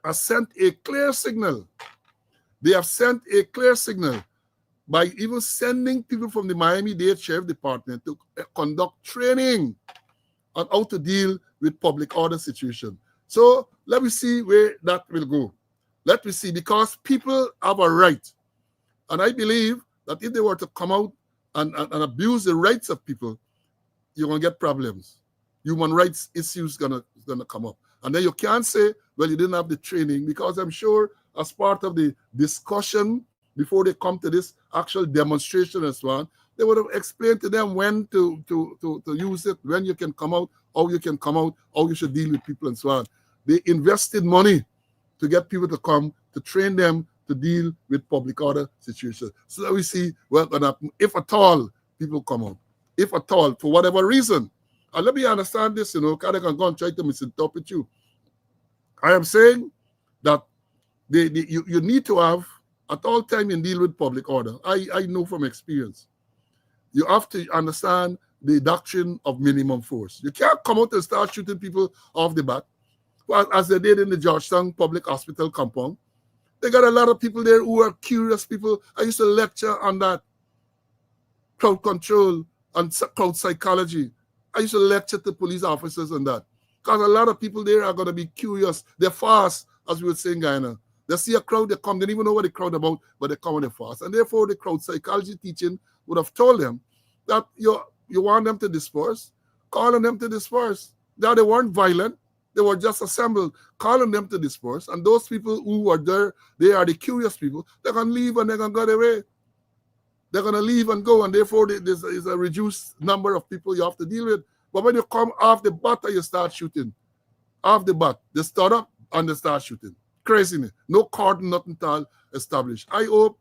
has sent a clear signal. They have sent a clear signal by even sending people from the Miami-Dade Sheriff Department to conduct training on how to deal with public order situation. So let me see where that will go. Let me see, because people have a right. And I believe that if they were to come out and abuse the rights of people, you're going to get problems. Human rights issues gonna come up. And then you can't say, well, you didn't have the training, because I'm sure as part of the discussion before they come to this actual demonstration and so on, they would have explained to them when to use it, when you can come out, how you can come out, how you should deal with people and so on. They invested money to get people to come, to train them to deal with public order situations. So that we see what will happen, if at all people come out, if at all, for whatever reason. And let me understand this, you know, because I can go and try to misinterpret you. I am saying that you need to have, at all time in deal with public order, I know from experience, you have to understand the doctrine of minimum force. You can't come out and start shooting people off the bat, well, as they did in the Georgetown Public Hospital compound. They got a lot of people there who are curious people. I used to lecture on that, crowd control and crowd psychology. I used to lecture to police officers on that. Because a lot of people there are going to be curious. They're fast, as we would say in Guyana. They see a crowd, they come, they don't even know what the crowd about, but they come and they're fast. And therefore, the crowd psychology teaching would have told them that you want them to disperse, calling them to disperse. That they weren't violent, they were just assembled, calling them to disperse. And those people who are there, they are the curious people. They're going to leave and they're going to go their way. They're going to leave and go, and therefore there's a reduced number of people you have to deal with. But when you come off the bat, you start shooting. Off the bat, they start up and they start shooting. Craziness. No cordon, nothing at all established. I hope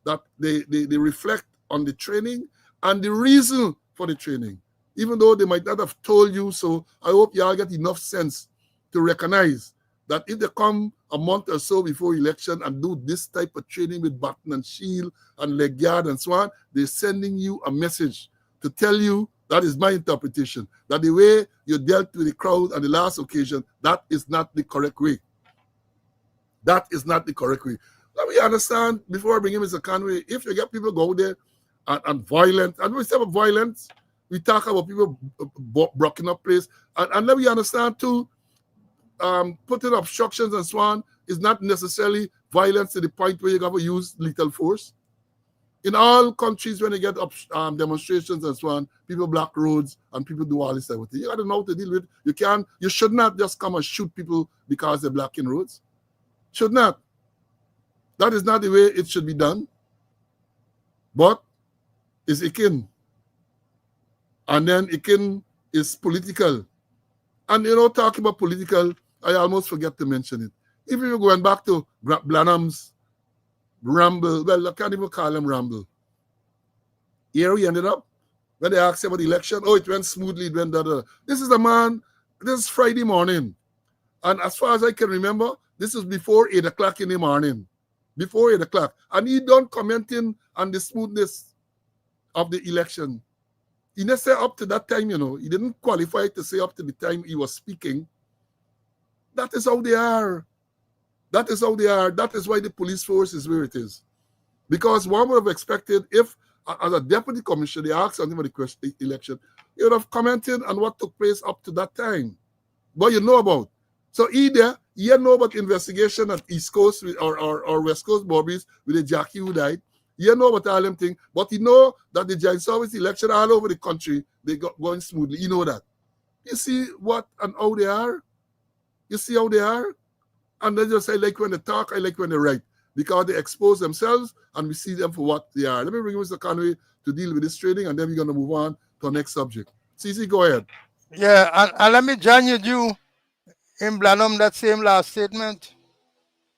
that they reflect on the training and the reason for the training. Even though they might not have told you so, I hope y'all get enough sense to recognize that if they come a month or so before election and do this type of training with baton and shield and leg guard and so on, they're sending you a message to tell you, that is my interpretation, that the way you dealt with the crowd on the last occasion, that is not the correct way. That is not the correct way. Let me understand, before I bring in Mr. Conway, if you get people go there and violent, and we say about violence, we talk about people blocking up place, and let me understand too, putting obstructions and so on is not necessarily violence to the point where you got to use lethal force. In all countries, when they get demonstrations and so on, people block roads and people do all this type of thing. You got to know how to deal with it. You should not just come and shoot people because they're blocking roads. Should not. That is not the way it should be done. But it's ikin. And then ikin is political. And you know, talking about political, I almost forget to mention it. If you're going back to Branham's ramble, well, I can't even call him ramble. Here we ended up, when they asked about the election, oh, it went smoothly, it went da. This is the man, this is Friday morning. And as far as I can remember, this is before 8 o'clock in the morning. Before 8 o'clock. And he done commenting on the smoothness of the election. He didn't say up to that time, you know. He didn't qualify to say up to the time he was speaking. That is how they are. That is how they are. That is why the police force is where it is. Because one would have expected if, as a deputy commissioner, they asked him about the election, he would have commented on what took place up to that time. But you know about. So either you know about investigation at East Coast or West Coast Bobbies with the Jackie who died. You know about all them things. But you know that the joint service election all over the country, they got going smoothly. You know that. You see what and how they are? You see how they are? And they just, I like when they talk, I like when they write, because they expose themselves and we see them for what they are. Let me bring Mr. Conway to deal with this training, and then we're going to move on to our next subject. CC, go ahead. Yeah, and let me join you in Blanum that same last statement.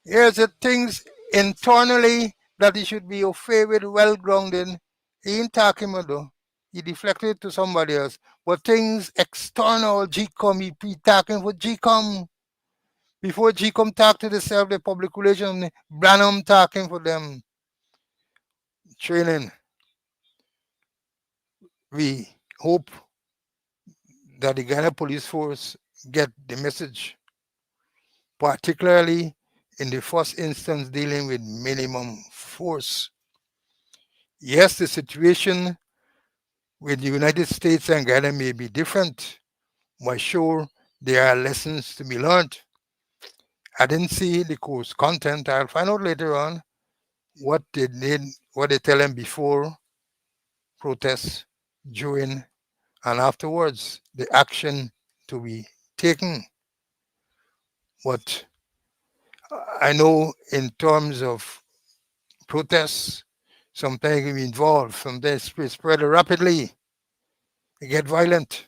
Here's the things internally that he should be afraid with, well grounded. He ain't talking about though. He deflected to somebody else. But things external, GCOM, he talking for GCOM. Before GCOM talk to the public relations, Branham talking for them. Training. We hope that the Ghana Police Force get the message, particularly in the first instance dealing with minimum force. Yes, the situation with the United States and Ghana may be different, but sure, there are lessons to be learned. I didn't see the course content. I'll find out later on what they did, what they tell them before protests, during, and afterwards, the action to be taken. But I know in terms of protests, sometimes we involve, sometimes spread rapidly, they get violent,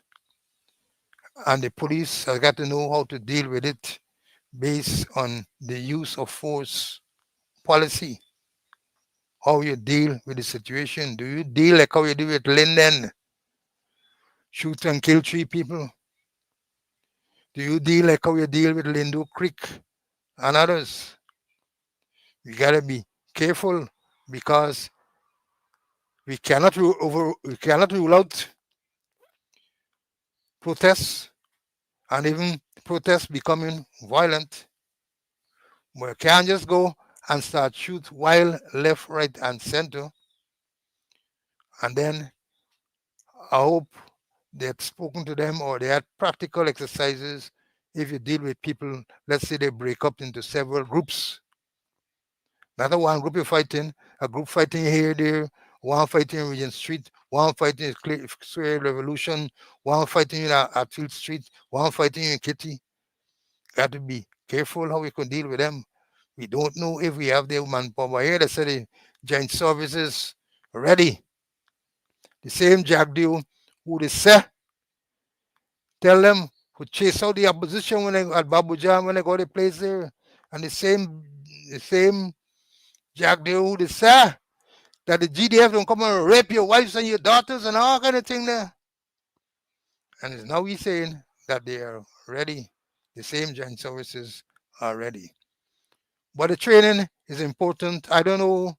and the police has got to know how to deal with it based on the use of force policy. How you deal with the situation. Do you deal like how you do with Linden? Shoot and kill 3 people? Do you deal like how you deal with Lindo Creek and others? You gotta be careful, because we cannot rule out protests, and even protests becoming violent. We can't just go and start shoot while left, right, and center. And then I hope they had spoken to them, or they had practical exercises. If you deal with people, let's say they break up into several groups. Not a one group you're fighting, a group fighting here, there, one fighting in Regent Street, one fighting in Square Revolution, one fighting in Atfield Street, one fighting in Kitty. Got to be careful how we can deal with them. We don't know if we have the manpower here. They say the joint services ready. The same Jack Dew who they say, tell them who chase out the opposition when they at Babuja when they got a place there. And the same Jack Dew who they say that the GDF don't come and rape your wives and your daughters and all kind of thing there. And it's now he's saying that they are ready. The same joint services are ready. But the training is important. I don't know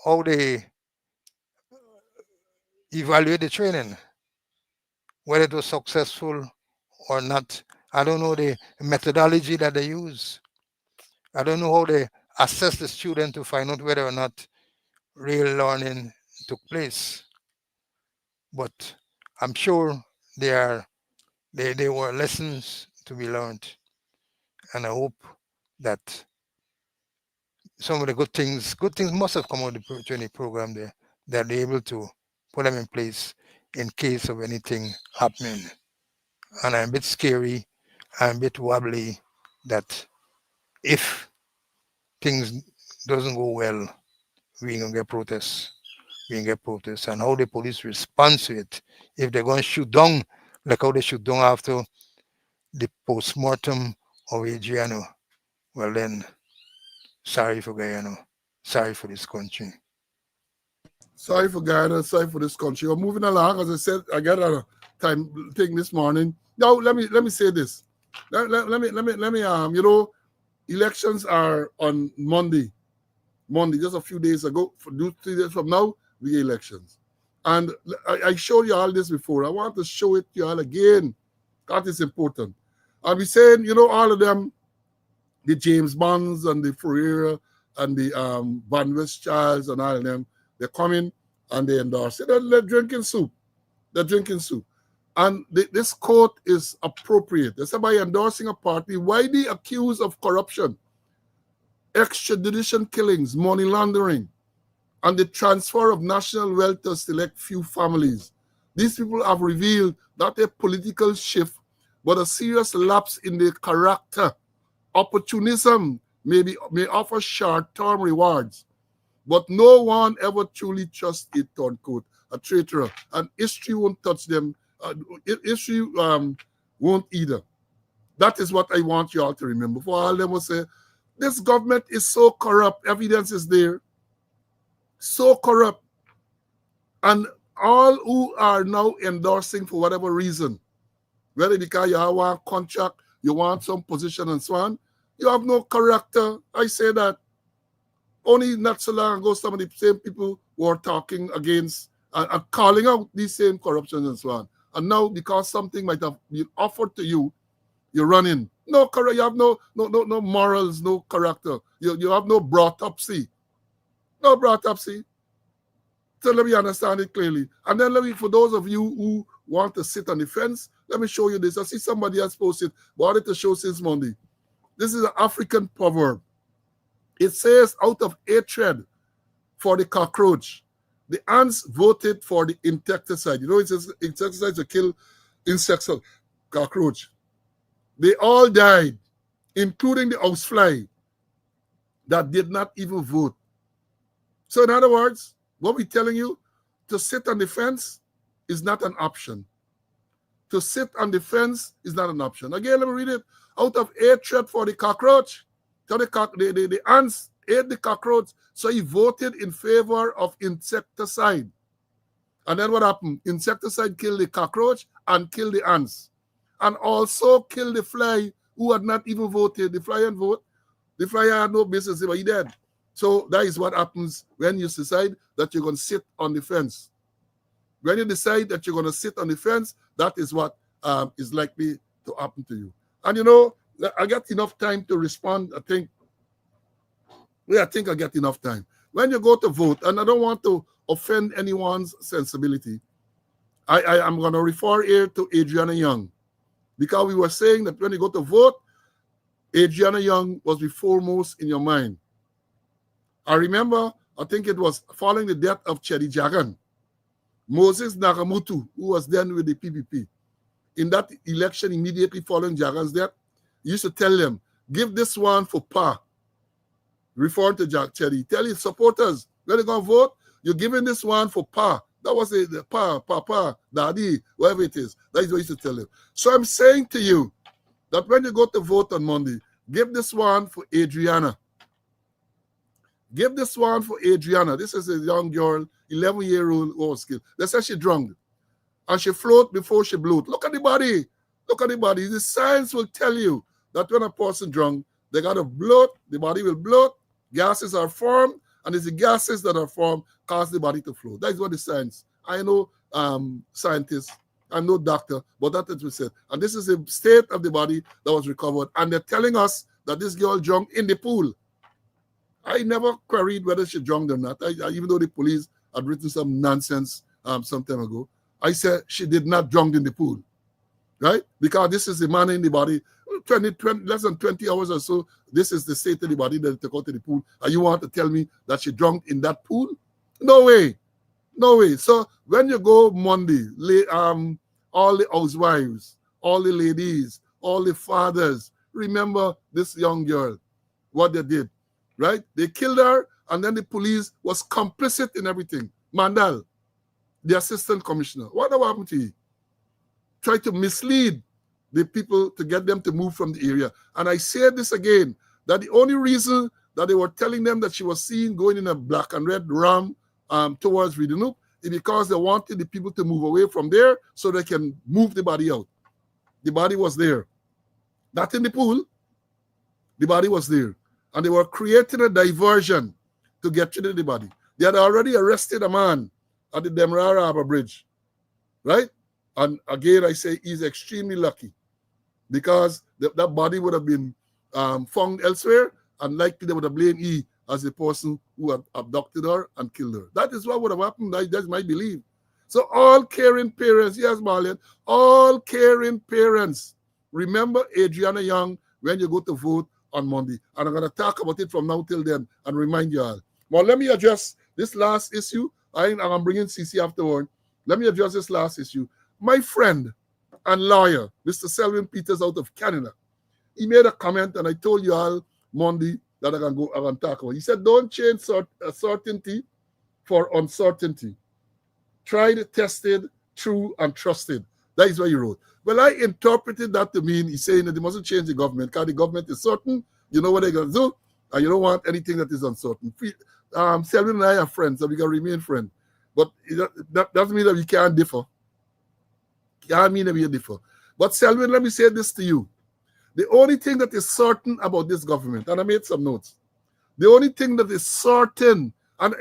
how they evaluate the training, whether it was successful or not. I don't know the methodology that they use. I don't know how they assess the student to find out whether or not real learning took place. But I'm sure there were lessons to be learned. And I hope that some of the good things must have come out of the training program there, that they're able to put them in place in case of anything happening. And I'm a bit scary, I'm a bit wobbly that if things doesn't go well, we gonna get protests. And how the police respond to it. If they're gonna shoot down, like how they shoot down after the post-mortem of Adriano, well then, sorry for Guyana, sorry for this country. Sorry for Guyana, sorry for this country. We're moving along. As I said, I got a time thing this morning. Now let me say this. Let me elections are on Monday, just a few days ago. 3 days from now, the elections. And I showed you all this before. I want to show it to you all again. That is important. I'll be saying, all of them, the James Bonds and the Ferreira and the Van Westchilds and all of them, they come in and they endorse it. They're drinking soup. And this quote is appropriate. They say, by endorsing a party widely accused of corruption, extradition killings, money laundering, and the transfer of national wealth to select few families, these people have revealed that a political shift but a serious lapse in the character. Opportunism may offer short-term rewards, but no one ever truly trusts a turncoat, a traitor, and history won't touch them. History won't either. That is what I want you all to remember. For all them will say, this government is so corrupt, evidence is there, so corrupt. And all who are now endorsing for whatever reason, whether because you have one contract, you want some position and so on, you have no character. I say that. Only not so long ago, some of the same people were talking against and calling out these same corruptions and so on. And now, because something might have been offered to you, you're running. No, you have no morals, no character. You have no brought-upsy. No brought-upsy. So let me understand it clearly. And then for those of you who want to sit on the fence, let me show you this. I see somebody else posted, wanted to show since Monday. This is an African proverb. It says, out of hatred for the cockroach, the ants voted for the insecticide. You know, it says insecticide to kill insects, cockroach. They all died, including the housefly that did not even vote. So in other words, what we're telling you, to sit on the fence is not an option. To sit on the fence is not an option. Again, let me read it. Out of hatred for the cockroach, so the ants ate the cockroach, so he voted in favor of insecticide. And then what happened? Insecticide killed the cockroach and killed the ants. And also killed the fly who had not even voted. The fly didn't vote. The fly had no business, but he did. So that is what happens when you decide that you're going to sit on the fence. When you decide that you're going to sit on the fence, that is what is likely to happen to you. And you know, I got enough time to respond, I think. I think I get enough time. When you go to vote, and I don't want to offend anyone's sensibility, I am going to refer here to Adriana Young. Because we were saying that when you go to vote, Adriana Young was the foremost in your mind. I remember, I think it was following the death of Chedi Jagan, Moses Nagamutu, who was then with the PPP. In that election immediately following Jagan's death, he used to tell them, give this one for Pa. Referring to Chedi. Tell his supporters, when they're going to vote, you're giving this one for Pa. That was the Pa, Papa, Daddy, whatever it is. That is what he used to tell them. So I'm saying to you that when you go to vote on Monday, give this one for Adriana. Give this one for Adriana. This is a young girl, 11-year-old, who was killed. They say she drunk. And she float before she bloat. Look at the body. Look at the body. The science will tell you that when a person drunk, they got to bloat, the body will bloat, gases are formed, and it's the gases that are formed cause the body to float. That is what the science. I know scientists, I'm no doctor, but that's what we said. And this is the state of the body that was recovered. And they're telling us that this girl drunk in the pool. I never queried whether she drunk or not. Even though the police had written some nonsense some time ago, I said she did not drunk in the pool, right? Because this is the man in the body, 20, less than 20 hours or so, this is the state of the body that took out to the pool. And you want to tell me that she drunk in that pool? No way. No way. So when you go Monday, all the housewives, all the ladies, all the fathers, remember this young girl, what they did, right? They killed her, and then the police was complicit in everything. Mandal, the assistant commissioner, what happened to you? Try to mislead the people to get them to move from the area. And I say this again, that the only reason that they were telling them that she was seen going in a black and red Ram towards Redenoop is because they wanted the people to move away from there so they can move the body out. The body was there. Not in the pool. The body was there. And they were creating a diversion to get rid of the body. They had already arrested a man at the Demerara Harbor Bridge, right? And again, I say he's extremely lucky because that body would have been found elsewhere, and likely they would have blamed he as the person who had abducted her and killed her. That is what would have happened. That's my belief. So all caring parents, yes, Marlene, all caring parents, remember Adriana Young when you go to vote on Monday. And I'm going to talk about it from now till then and remind you all. Well, let me address this last issue. I'm bringing CC afterward. Let me address this last issue. My friend, and lawyer, Mr. Selwyn Peters out of Canada. He made a comment, and I told you all Monday that I can talk about. He said, don't change certainty for uncertainty. Tried, tested, true, and trusted. That is what he wrote. Well, I interpreted that to mean he's saying that they mustn't change the government because the government is certain, you know what they're going to do, and you don't want anything that is uncertain. Selwyn and I are friends, so we can remain friends. But that doesn't mean that we can't differ. Can't mean that we differ. But Selwyn, let me say this to you. The only thing that is certain about this government, and I made some notes, the only thing that is certain, and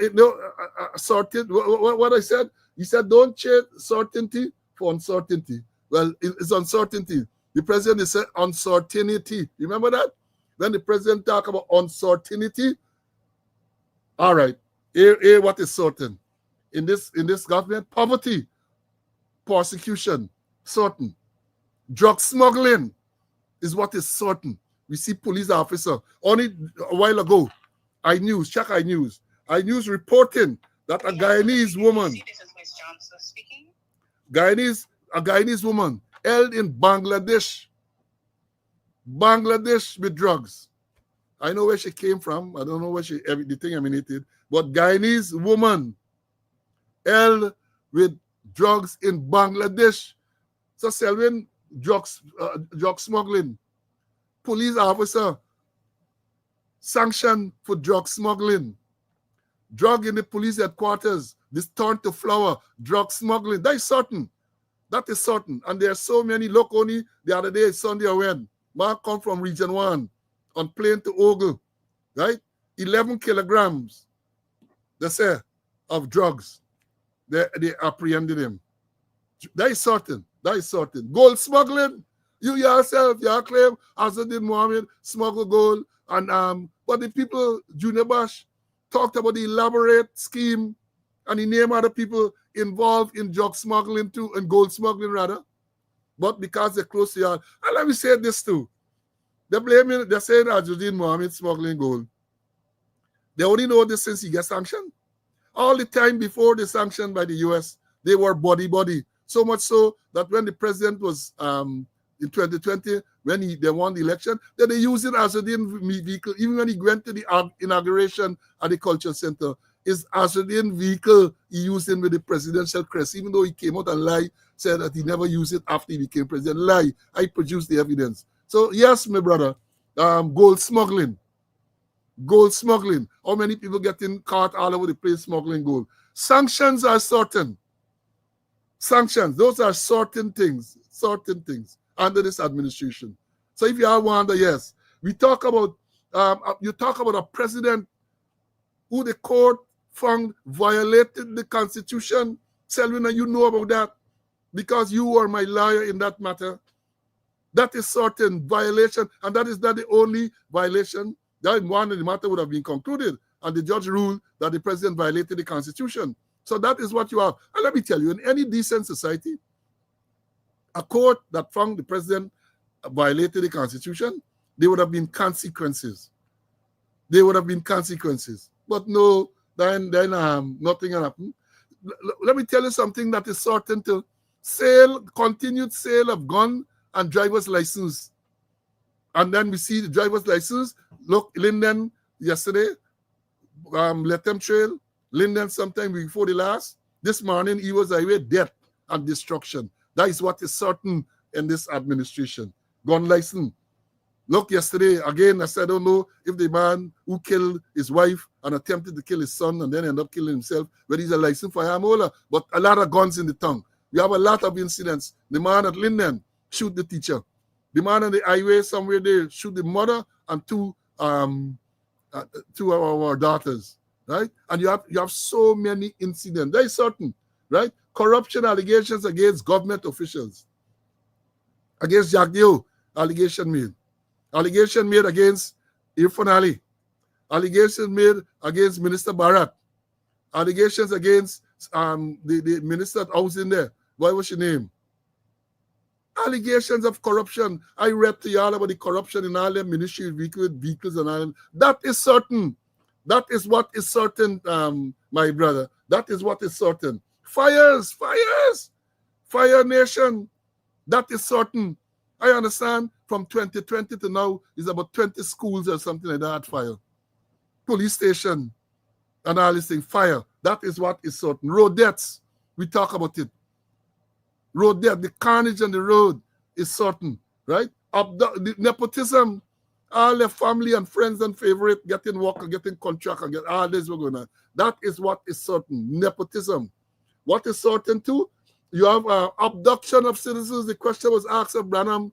certain, what I said, he said, don't change certainty for uncertainty. Well, it's uncertainty. The president is saying uncertainty. Remember that? When the president talk about uncertainty, all right, here what is certain? In this government, poverty, persecution, certain. Drug smuggling is what is certain. We see police officer. Only a while ago, check iNews reporting that a Guyanese woman, a Guyanese woman held in Bangladesh with drugs. I know where she came from. I don't know where the thing emanated, but Guyanese woman held with drugs in Bangladesh. So Selwyn, drug smuggling. Police officer sanctioned for drug smuggling. Drug in the police headquarters, this turned to flower, drug smuggling. That is certain. That is certain. And there are so many. Look, only the other day, Sunday or when, Mark come from Region 1 on plane to Ogle, right? 11 kilograms, they say, of drugs. They apprehended him. That is certain. That is certain. Gold smuggling. You yourself, you claim Azadin Mohammed smuggled gold. And but the people, Junior Bash, talked about the elaborate scheme, and he named other people involved in drug smuggling too, and gold smuggling rather. But because they're close to you, and let me say this too. They're saying Azadin Mohammed smuggling gold. They only know this since he gets sanctioned. All the time before the sanction by the US, they were body. So much so that when the president was in 2020, when they won the election, then they used it as a vehicle. Even when he went to the inauguration at the Culture Center, his Azadian vehicle, he used it with the presidential crest, even though he came out and lied, said that he never used it after he became president. Lie. I produced the evidence. So yes, my brother, gold smuggling. Gold smuggling. How many people getting caught all over the place smuggling gold? Sanctions are certain. Sanctions, those are certain things under this administration. So if you all wonder, yes, we talk about, you talk about a president who the court found violated the Constitution. Selwyn, you know about that because you are my lawyer in that matter. That is certain violation, and that is not the only violation. That one in the matter would have been concluded, and the judge ruled that the president violated the Constitution. So that is what you have. And let me tell you, in any decent society, a court that found the president violated the Constitution, there would have been consequences. There would have been consequences. But no, then nothing happened. Let me tell you something that is certain to continued sale of gun and driver's license. And then we see the driver's license. Look, Linden yesterday, let them trail. Linden sometime before the last. This morning, he was away death and destruction. That is what is certain in this administration. Gun license. Look, yesterday, again, I said, I don't know if the man who killed his wife and attempted to kill his son and then ended up killing himself, whether he's a licensed firearm holder, but a lot of guns in the tongue. We have a lot of incidents. The man at Linden shoot the teacher. The man on the highway somewhere there shoot the mother and two of our daughters, right? And you have so many incidents. That is certain, right? Corruption allegations against government officials. Against Jack Dio, allegation made. Allegation made against Irfan Ali. Allegation made against Minister Bharat. Allegations against the minister that was in there. What was your name? Allegations of corruption. I read to you all about the corruption in all the ministry vehicles and all. That is certain. That is what is certain, my brother. That is what is certain. Fires. Fire Nation. That is certain. I understand from 2020 to now is about 20 schools or something like that fire. Police station and all this thing, fire. That is what is certain. Road deaths, we talk about it. Road death, the carnage on the road is certain, right? The nepotism, all their family and friends and favorite getting work, getting contract, and get all this we're going on. That is what is certain. Nepotism. What is certain too? You have abduction of citizens. The question was asked of Branham.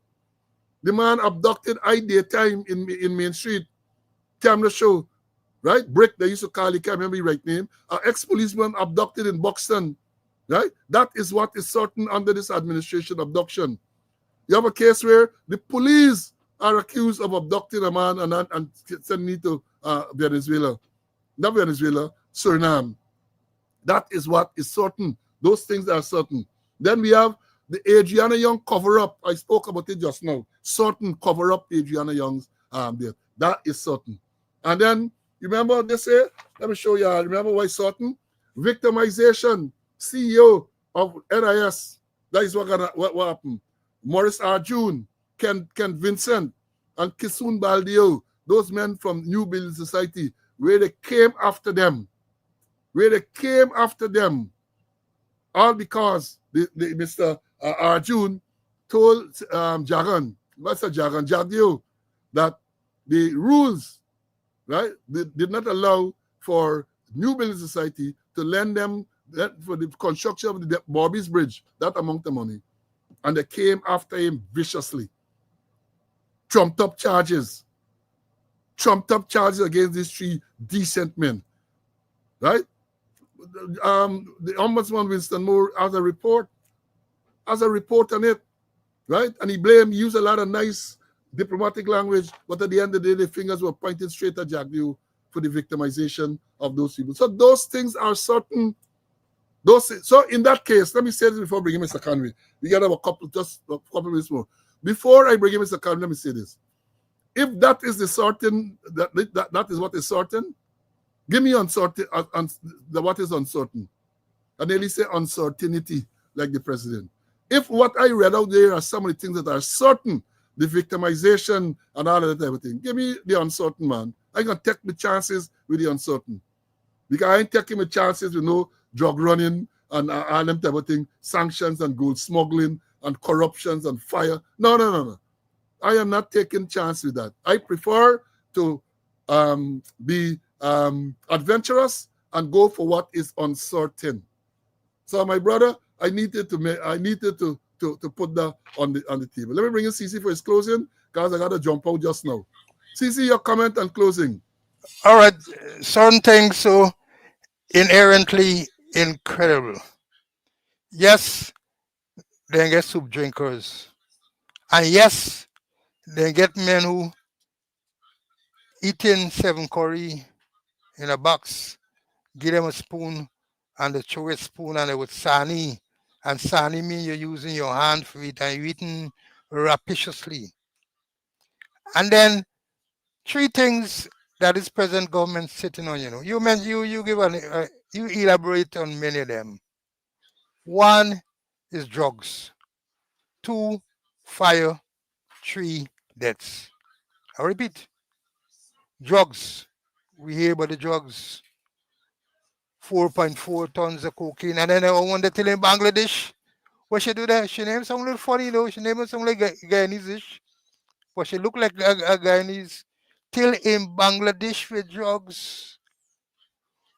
The man abducted I daytime in Main Street. Camera show, right? Brick, they used to call it, can't remember the right name. An ex-policeman abducted in Buxton, right? That is what is certain under this administration, abduction. You have a case where the police are accused of abducting a man and sending him to Venezuela. Not Venezuela, Suriname. That is what is certain. Those things are certain. Then we have the Adriana Young cover-up. I spoke about it just now. Certain cover-up Adriana Young's there. That is certain. And then, you remember they say, let me show you, remember why certain? Victimization, CEO of NIS. That is what happened. Morris R. June, Ken Vincent, and Kisun Baldio, those men from New Building Society, where they came after them. All because Mr. Arjun told Master Jadio, that the rules, right, they did not allow for New Building Society to lend them for the construction of the Bobby's Bridge, that amount of money. And they came after him viciously. Trumped up charges against these three decent men, right? The Ombudsman Winston Moore has a report on it, right? And he used a lot of nice diplomatic language, but at the end of the day, the fingers were pointed straight at Jagdew for the victimization of those people. So those things are certain. So in that case, let me say this before bringing Mr. Conway. We got just a couple minutes more. Before I bring in Mr. Conway, let me say this. If that is the certain, that is what is certain, give me uncertain, what is uncertain. I nearly say uncertainty, like the president. If what I read out there are some of the things that are certain, the victimization and all of that everything, give me the uncertain, man. I can take my chances with the uncertain. Because I ain't taking my chances with no drug running and all them type of thing, sanctions and gold smuggling and corruptions and fire. No. I am not taking chance with that. I prefer to be adventurous and go for what is uncertain. So, my brother, I needed to put that on the table. Let me bring in CC for his closing, because I got to jump out just now. CC, your comment and closing. All right, certain things so inherently incredible. Yes, they get soup drinkers, and yes, they get men who eating 7 curry in a box, give them a spoon, and they throw a spoon and they would sani. And sani mean you're using your hand for it and you're eating rapaciously. And then 3 things that this present government sitting on, you give you elaborate on many of them. 1 is drugs. 2, fire. 3, deaths. I repeat, drugs. We hear about the drugs. 4.4 tons of cocaine. And then I wonder till in Bangladesh, what she do that? She named something little funny though. She named something like Guyanese-ish. But she look like a Guyanese. Till in Bangladesh with drugs.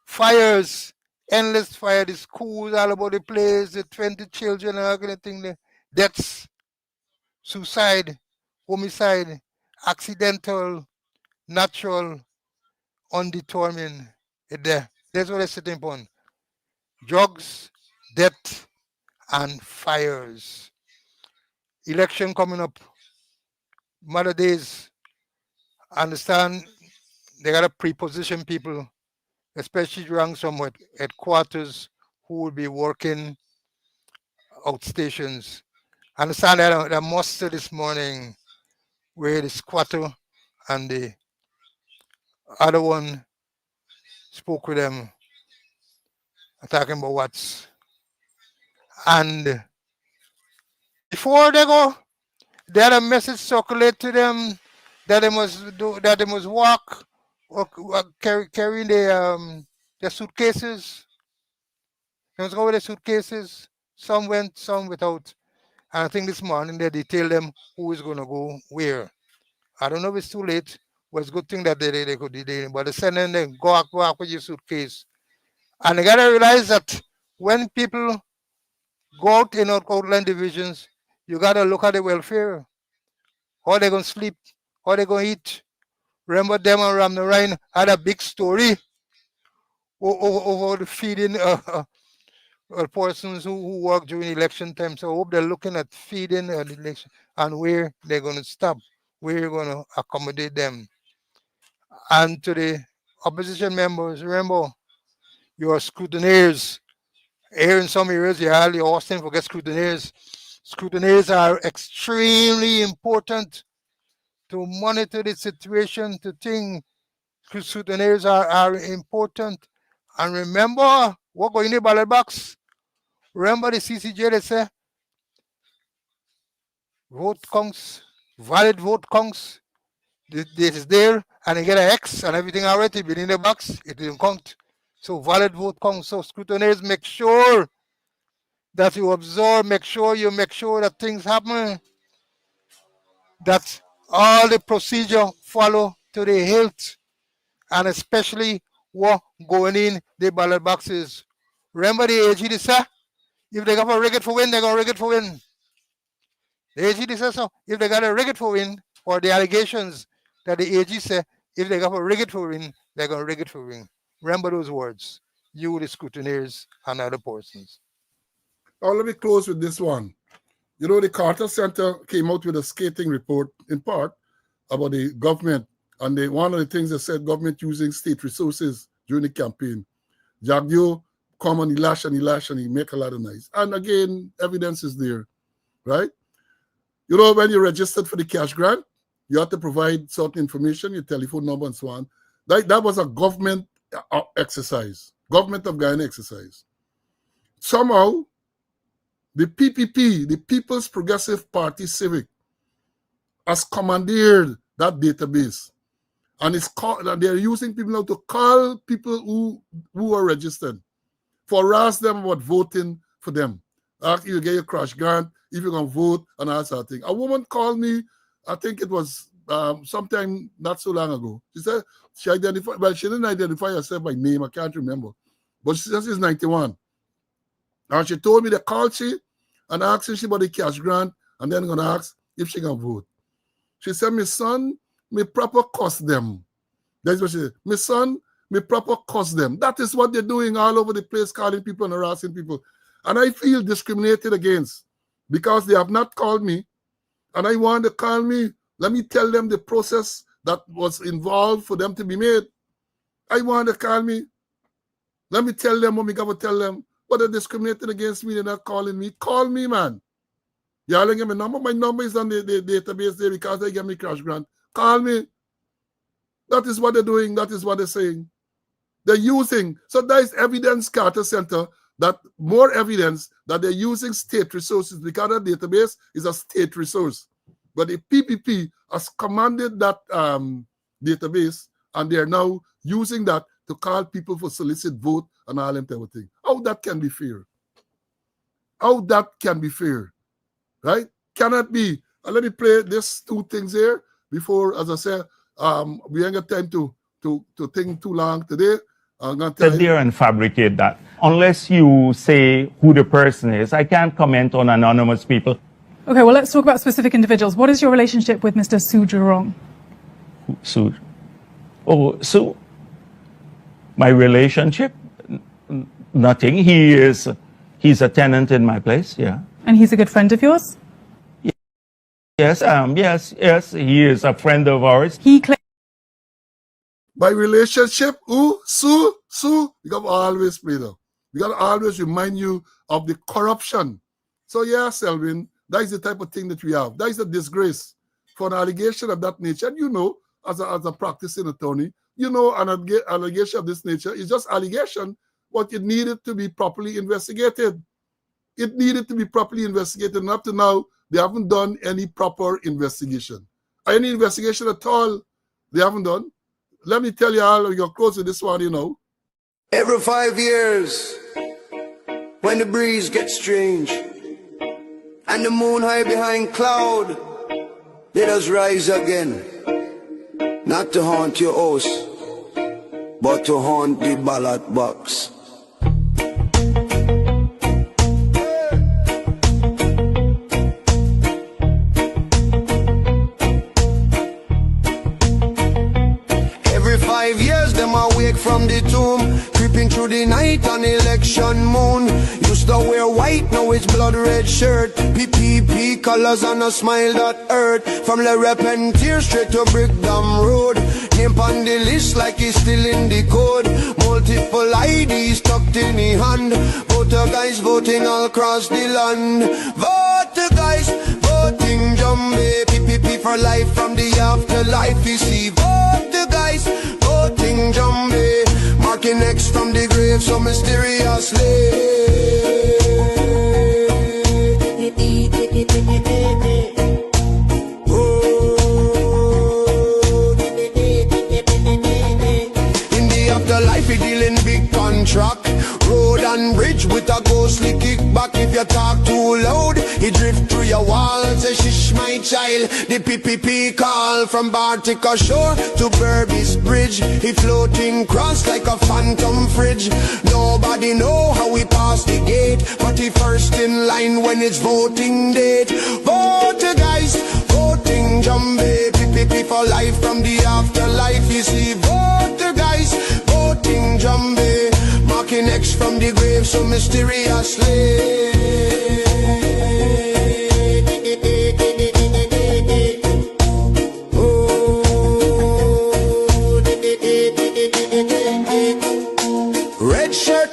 Fires. Endless fire. The schools all about the place. The 20 children and all kind of thing there. Deaths. Suicide. Homicide. Accidental. Natural. Undetermined. That's what I sitting upon. Drugs, death, and fires. Election coming up. Mother days. Understand they gotta pre-position people, especially around some headquarters who will be working outstations. Understand that muster this morning where the squatter and the other one spoke with them talking about what's and Before they go, they had a message circulate to them that they must walk or carry their suitcases. They must go with their suitcases. Some went, some without. And I think this morning they detail them who is going to go where. I don't know if it's too late, but it's a good thing that they could do. But they send them, go out with your suitcase. And you got to realize that when people go out in outland divisions, you got to look at the welfare. How they going to sleep, how they going to eat. Remember them and Ram Narayan had a big story over the feeding persons who work during election time. So I hope they're looking at feeding the election and where they're going to stop, where you're going to accommodate them. And to the opposition members, remember, you are scrutineers. Here in some areas, you hardly often forget scrutineers. Scrutineers are extremely important to monitor the situation, to think scrutineers are important. And remember what going in the ballot box. Remember the CCJ, they say, vote counts, valid vote counts. This is there, and you get an X and everything already within the box, it didn't count. So valid vote counts. So scrutineers make sure that you observe, make sure that things happen, that all the procedure follow to the hilt, and especially what going in the ballot boxes. Remember the AG said, if they got a rig it for win, they're gonna rig it for win. The AG said so. If they got a rig it for win, or the allegations that the AG said, if they got a rig it for win, they're gonna rig it for win. Remember those words. You, the scrutineers, and other persons. Now let me close with this one. You know, the Carter Center came out with a scathing report, in part, about the government. And one of the things they said, government using state resources during the campaign. Jagdio come and he lash and he make a lot of noise. And again, evidence is there, right? You know, when you're registered for the cash grant, you have to provide certain information, your telephone number and so on. That was a government exercise, government of Guyana exercise. Somehow, the PPP, the People's Progressive Party Civic, has commandeered that database. And they're using people now to call people who are registered for harass them about voting for them. After you get your crash grant, if you're going to vote and all sort of thing. A woman called me, I think it was sometime not so long ago. She said she identified, well, she didn't identify herself by name, I can't remember. But she says she's 91. And she told me they called she and asked her about the cash grant and then going to ask if she can vote. She said, my son, me proper cost them. That's what she said. My son, me proper cost them. That is what they're doing all over the place, calling people and harassing people. And I feel discriminated against because they have not called me. And I want to call me. Let me tell them the process that was involved for them to be made. I want to call me. Let me tell them what me got to tell them. But they're discriminating against me. They're not calling me. Call me, man. Y'all don't get my number. My number is on the database there because they get me crash grant. Call me. That is what they're doing. That is what they're saying. They're using. So there is evidence, Carter Center, that more evidence that they're using state resources because the database is a state resource. But the PPP has commanded that database and they're now using that to call people for solicit vote and all them type of thing. How that can be fair? How that can be fair? Right? Cannot be. And let me play these two things here before, as I said, we ain't got time to think too long today. I'm going to tell sit there and fabricate that. Unless you say who the person is, I can't comment on anonymous people. Okay, well, let's talk about specific individuals. What is your relationship with Mr. Su Jurong? Su? Oh, Su? My relationship? Nothing. He's a tenant in my place, yeah. And he's a good friend of yours? Yes, yes, he is a friend of ours. He claims. By relationship, Su, you got to always play them. You got to always remind you of the corruption. So yeah, Selwyn, that is the type of thing that we have. That is a disgrace for an allegation of that nature. And you know, as a practicing attorney, you know an allegation of this nature is just allegation, but it needed to be properly investigated. it needed to be properly investigated. And up to now, they haven't done any proper investigation. Any investigation at all, they haven't done. Let me tell you all, you're close to this one, you know. Every 5 years, when the breeze gets strange, and the moon high behind cloud, let us rise again. Not to haunt your house, but to haunt the ballot box. Every 5 years, them awake from the tomb, creeping through the night on election moon. Used to wear white, now it's blood red shirt. PPP colors and a smile that hurt. From Le Repentier straight to Brickdam Road. Name on the list like he's still in the code. Multiple IDs tucked in the hand. Voter guys voting all across the land. Voter guys voting Jumbe. PPP for life from the afterlife. You see, voter guys voting Jumbe. Marking X from the grave so mysteriously. In the afterlife, we dealing big contract. Road and bridge with a ghostly kickback. If you talk too loud, he drift through your walls. Say, shish, my child. The PPP call from Bartica Shore to Burbis Bridge. He floating cross like a phantom fridge. Nobody know how we pass the gate, but he first in line when it's voting date. Voter guys, voting Jumbe. PPP for life from the afterlife. You see, voter guys, voting Jumbe. Marking X from the grave so mysteriously.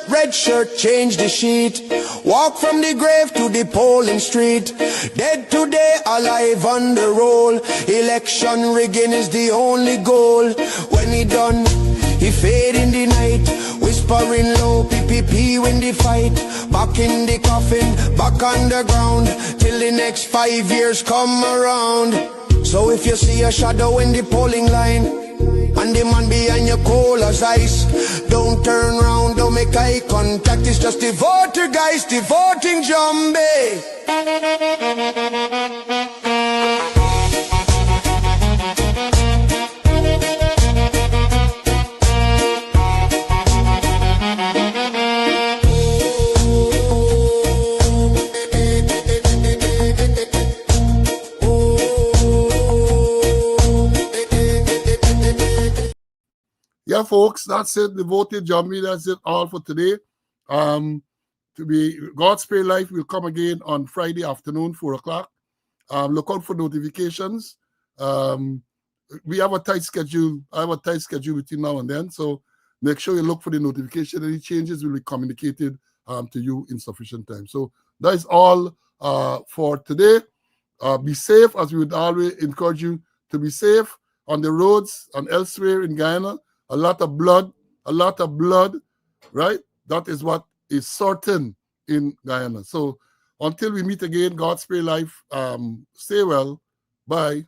Red shirt, change the sheet. Walk from the grave to the polling street. Dead today, alive on the roll. Election rigging is the only goal. When he done, he fade in the night. Whispering low, PPP win the fight. Back in the coffin, back on the ground. Till the next 5 years come around. So if you see a shadow in the polling line, and the man behind you cold as ice, don't turn round, don't make eye contact. It's just the voter guys, the voting Jumbe. Yeah, folks, that's it. The voted Jumbe. That's it all for today. To be God's Spray Life will come again on Friday afternoon, 4 o'clock. Look out for notifications. We have a tight schedule. I have a tight schedule between now and then. So make sure you look for the notification. Any changes will be communicated to you in sufficient time. So that is all for today. Be safe, as we would always encourage you to be safe on the roads and elsewhere in Guyana. A lot of blood, right? That is what is certain in Guyana. So until we meet again, God's Spray Life. Stay well. Bye.